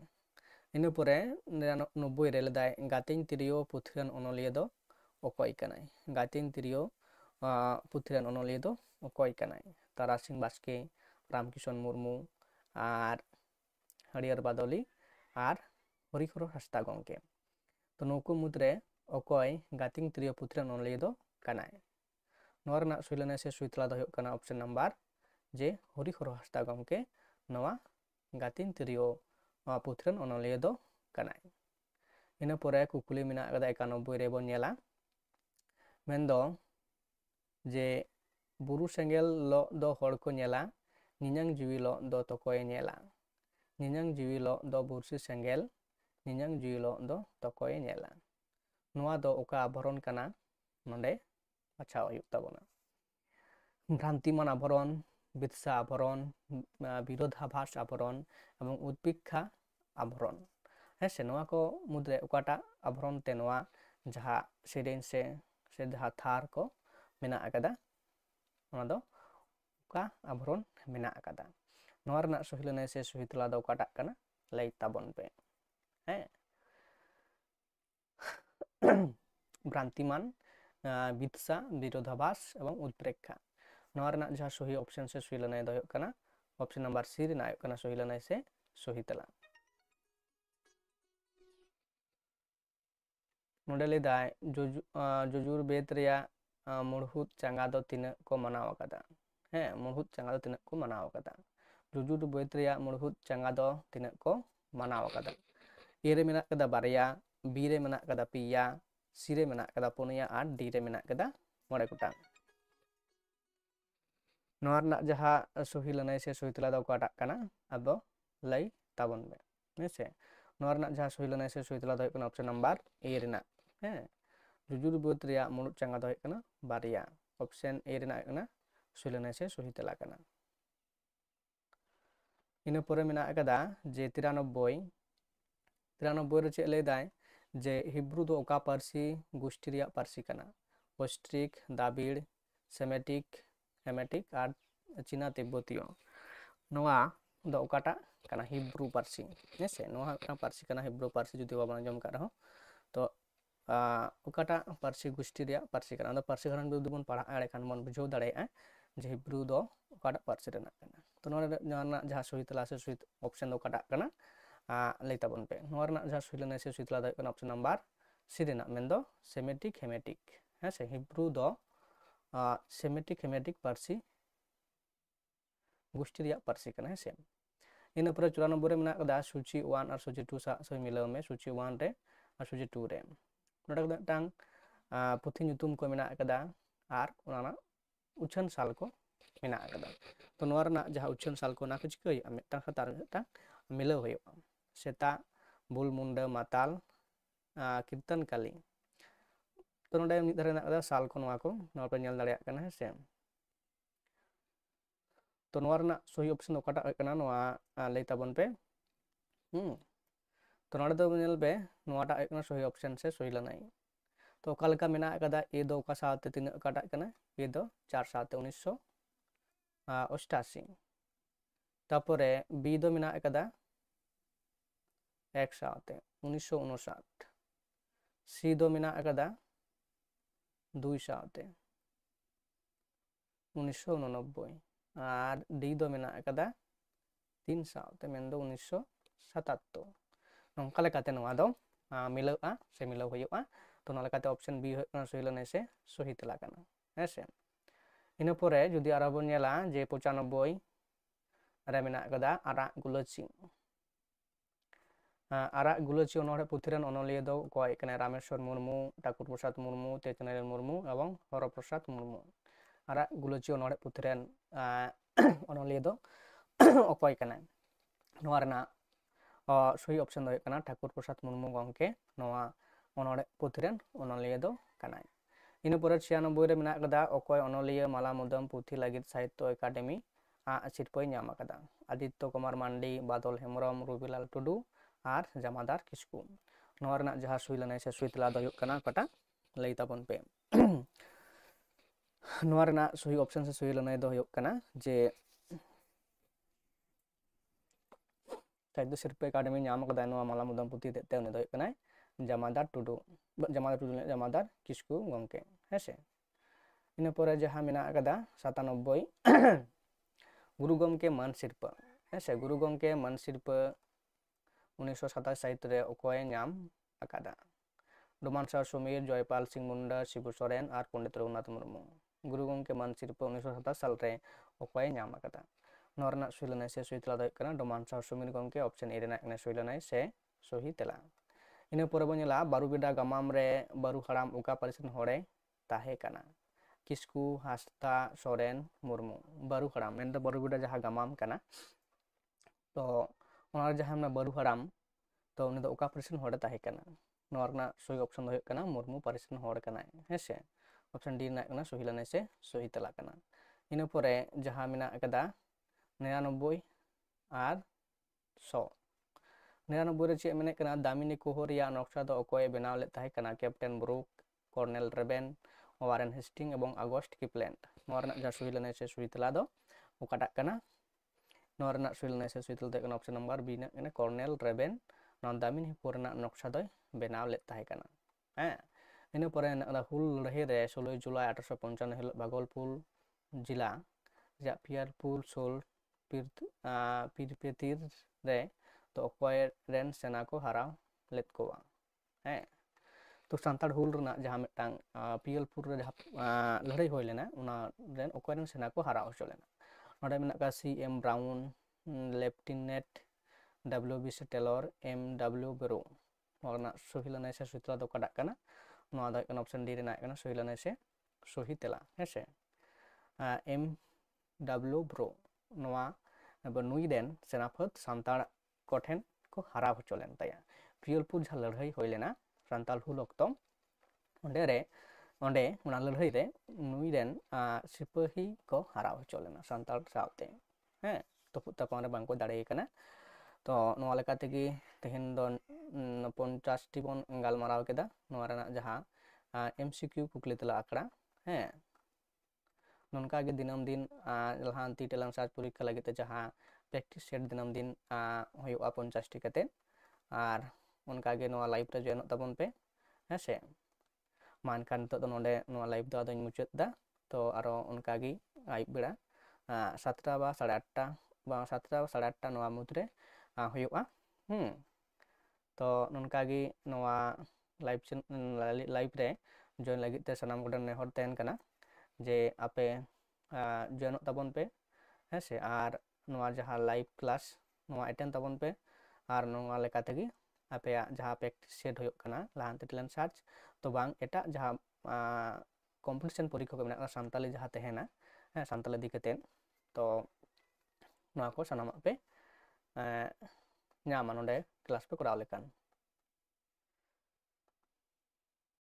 ᱤᱱᱟᱹ ᱯᱚᱨᱮ 99 ᱨᱮ ᱞᱮᱫᱟᱭ ᱜᱟᱛᱤᱧ ᱛᱤᱨᱭᱳ ᱯᱩᱛᱷᱤ ᱨᱮᱱ ᱚᱱᱚᱞᱤᱭᱟᱹ ᱫᱚ ᱚᱠᱚᱭ ᱠᱟᱱᱟᱭ ᱜᱟᱛᱤᱧ ᱛᱤᱨᱭᱳ ᱯᱩᱛᱷᱤ ᱨᱮᱱ ᱚᱱᱚᱞᱤᱭᱟᱹ ᱫᱚ ᱚᱠᱚᱭ ᱠᱟᱱᱟᱭ ᱛᱟᱨᱟᱥᱤᱝ ᱵᱟᱥᱠᱮ रामकिशन मुर्मू और हरियर बादली और हरिहर हांसदा गंके तो नुकु मुद्रे अकय गातिंग त्रियो पुथि रेन अनलिया दो कानाय नोआ रना सही लेना से सही तला दो हुयुग काना ऑप्शन नंबर जे हरिहर हांसदा गंके नोआ गातिंग त्रियो पुथि रेन अनलिया दो कानाय इना परे कुकुली मेना कदा 91 रे बोन नेला मेनदो जे बुरु सेंगेल लो दो हड़ को नेला निन्यां जिवी लो दो तोकोय नेला निन्यां जिवी लो दो बुरसी सेंगेल निन्यां जिवी लो दो तोकोय नेला नोआ दो ओका आभरण काना नोंडे बाछाव हुयुग ताबोना भ्रांतिमान आभरण बिरसा आभरण विरोधाभास आभरण एवं उद्भिक्षा आभरण हेसे नोआ को मुद्रे ओकाटा आभरण ते नोआ जहा सेरेन से जहा थार को मेना आकादा ओना दो ओका आभरण मेना आकादा नोआ रना सही लेना से सही तला दो ओकाटा काना लई ताबन पे हैं भ्रांतिमान बिरसा विरोधाभास एवं उद्प्रेक्षा नोआ रना जहा सही ऑप्शन से सही लेना दो हुयुग काना ऑप्शन नंबर सी रेना हुयुग काना सही लेना से सही तला नोडे लेदाय जुजुर बेद रेया मुड़हुत चांगा दो तिनाक को मनाव आकादा हैं मुड़हुत चांगा दो तिनाक को मनाव आकादा जुजुर बेद रेया मुड़हुत चांगा दो तिनाक को मनाव आकादा ए रे मेना कदा बारया बी रे मेना कदा पिया सी रे मेना कदा पुनिया और डी रे मेना कदा मोड़े गोटांग नोआ रना जहा सही लेना से सही तला दो ओकाटा काना आदो लई ताबन बे हेसे नोआ रना जहा सही लेना से सही तला दो हुयुग काना ऑप्शन नंबर ए रेना हैं जुजुर बेद रेया मुड़हुत चांगा दो हुयुग काना बारया ऑप्शन ए रेना हुयुग काना सही लेना से सही तला काना इना परे मेना कदा जे 93 रे चेक लेदाय जे हिब्रू दो ओका पारसी गोष्ठी रिया पारसी काना ऑस्ट्रिक दाबिड़ सेमेटिक हेमेटिक और चीना तिब्बतियो नोआ दो ओकाटा काना हिब्रू पारसी हेसे नोआ काना पारसी काना हिब्रू पारसी जुदी बाबन आंजम का रहो तो ओकाटा पारसी गोष्ठी रिया पारसी काना पारसी घरान जुदी बन पढ़ा आड़े खान मन बुझाव दाड़ेया जे हिब्रू दो ओकाटा पारसी रेना काना तो नोआ जहा सही तला से सही ऑप्शन दो ओकाटा काना लई ताबन पे नोआ रना जहा सही लेना से सही तला दो काना ऑप्शन नंबर सी रेना मेनदो सेमेटिक हेमेटिक हेसे हिब्रू दो सेमेटिक हेमेटिक पारसी गोष्ठी रिया पारसी काना हेसे इन पर 94 रे मेना कदा सूची 1 और सूची 2 सा सही मिलाव में सूची 1 रे और सूची 2 रे नोडा कदा टांग पुथि nyutum को मेना कदा और ओना उछन साल को मेना कदा तो नोआ रना जहा उछन साल को ना को चिकय मेटा खतार मेटा मिलाव होयो सेता बुल मुंडा माताल कीर्तन काली तो नोडे मिद धरे ना कदा साल को नोआ पे नेल दाड़ेया काना हेसे तो नोआ रना सही ऑप्शन ओकाटा काना नोआ लई ताबन पे तो नोडे दो नेल पे नोआटा काना सही ऑप्शन से सही लनाई तो ओका लेका मेना कदा ए दो ओका साथे तिना काटा कना ए दो 4 साथे 1988 तारपरे बी दो मेना कदा 1 साथे 1959 सी दो मेना कदा 2 साथे 1989 और डी दो मेना कदा 3 साथे मेन दो 1977 नोंका लेकाते नोआ दो मिलावआ से मिलाव हुयुआ तो नोला लेकाते ऑप्शन बी सही लने से सही तेला कना हेसे इना परे जुदि आरो बन नेला जे 95 रे मेना कदा आरा गुलाची आरा गुलाची ओनोरे पुथिरन ओनलिया दो कोय कने रामेश्वर मुर्मू ठाकुर प्रसाद मुर्मू तेजनारायण मुर्मू एवं हर प्रसाद मुर्मू आरा गुलाची ओनोरे पुथिरन ओनलिया दो अकोय कने नोआ रना सही ऑप्शन दो कना ठाकुर प्रसाद मुर्मू गंके नोआ ओनोरे पुथिरन ओनलिया दो कना इन पर 96 रे मेना कदा अकोय ओनलिया माला मुदम पुथि लागित साहित्य एकाडेमी सिरपय नाम कदा आदित्य कुमार मांडी बादल हेमरम रविलाल टुडू और जमादार किस्कू नोआ रना जहा सही लने से सही तेला दो कना कटा लई ताबन पे नोआ रना सही ऑप्शन से सही लने दो कना जे साहित्य सिरपय एकाडेमी नाम कदा नोआ माला मुदम पुथि ते उनी दो कना जमादार टुडू जमादार किस्कू गंके हेसे इन पर जहा मेना कदा 97 गुरु गंके मान सिरपा हेसे गुरु गंके मान सिरपा 1927 साहित्य रे अकोय नाम अकादा डोमान शाह समीर जयपाल सिंह मुंडा शिबू सोरेन और पंडित रघुनाथ मुर्मू गुरु गंके मान सिरपा 1927 साल रे अकोय नाम अकादा नोरना सही लने से सही तेला दो कना डोमान शाह समीर गंके ऑप्शन ए रेना कने सही लने से सही तेला इन पर बनेला बारुबेडा गामाम रे बारु हराम उका पारिसन होड़े ताहे कना किस्कू हासदा सोरेन मुर्मू बारु हराम मेन बारुबेडा जहा गामाम कना तो ओना जहा बारु हराम तो उनी दो उका पारिसन होड़े ताहे कना नोरना सही ऑप्शन दो कना मुर्मू पारिसन होड़ कना हेसे ऑप्शन डी ना कना सही लने से सही तेला कना इन परे जहा मेना कदा 99 और 100 99 रे चे मेने कना दामिनी कोहो रिया नक्शा दो अकोय बनाव ले ताहे कना कैप्टन ब्रूक कर्नेल रेबेन वारेन हेस्टिंग एवं अगस्ट किपलैंड नोरना जहा सही लने से सही तेला दो उकाटा कना नोरना सही लने से सही तेला कना ऑप्शन नंबर बी ना कर्नेल रेबेन नोन दामिनी कोरना नक्शा दो बनाव ले ताहे कना हैं इन परे हुल लड़ाई रे 16 जुलाई 1855 हिल भागलपुर जिला जा पियरपुर सोल पीरपेतिर रे तो अकोय रेन सेना को हराव लेत कोवा हैं तो सांताड़ हुल रना जहां मिटांग पियलपुर रे जहां लड़ाई होय लेना उना रेन अकोय रेन सेना को हराव हो लेना नोडे मेना का CM Brown lieutenant WB Taylor MW Burrow नोना सही लने से सही तेला दो काटा कना नोआ दो कना ऑप्शन डी रेना कना सही लने से सही तेला हेसे एमडब्ल्यू ब्रो नोआ नुई रेन सेनापत सांताड़ कोठेन को हराव हो लेन ताया पियलपुर जहां लड़ाई होय लेना सांताल हुल अक्तो ओंडे उना लड़ाई रे नुई रेन सिपाही को हराव हो लेना सांताल सावते हैं तो तपन रे बांको दाड़े कना तो नोआ लेका तेगी तेहेन दो 50 टी बन गालमाराव केदा नोआ रेना जहां एमसीक्यू कुकली तेला आकड़ा हैं नोनका गे दिनम दिन लहांती टेलांग साज परीक्षा लगे जहां प्रैक्टिस सेट दिनम दिन होयुआ 50 टी कते और उनका गे नोआ लाइव रे जॉइन तबन पे हेसे मानखान तो नोडे नोआ लाइव दो आदो मुचाद दा तो आरो उनका गे आइब बेड़ा 7टा बा 8:30 बा 7टा 8:30 नोआ मुद्रे होयुआ तो नोनका गे नोआ लाइव रे जॉइन लगे ते सनाम गोडन नेहर तेन कना जे आपे जॉइन तबन पे हेसे और नोआ जहां लाइव क्लास नोआ अटेंड तबन पे और नोआ लेका तेगी आपे जहां प्रैक्टिस सेट होयो कना लहांती टेलेंट सर्च तो बांग एटा जहां कॉम्पिटिशन परीक्षा को मेना सांताली जहां तेहेना है सांताली दिकते तो नोआ को सनामा पे ᱧᱟᱢᱟ ᱱᱚᱰᱮ ᱠᱞᱟᱥ ᱯᱮ ᱠᱚᱨᱟᱣ ᱞᱮᱠᱷᱟᱱ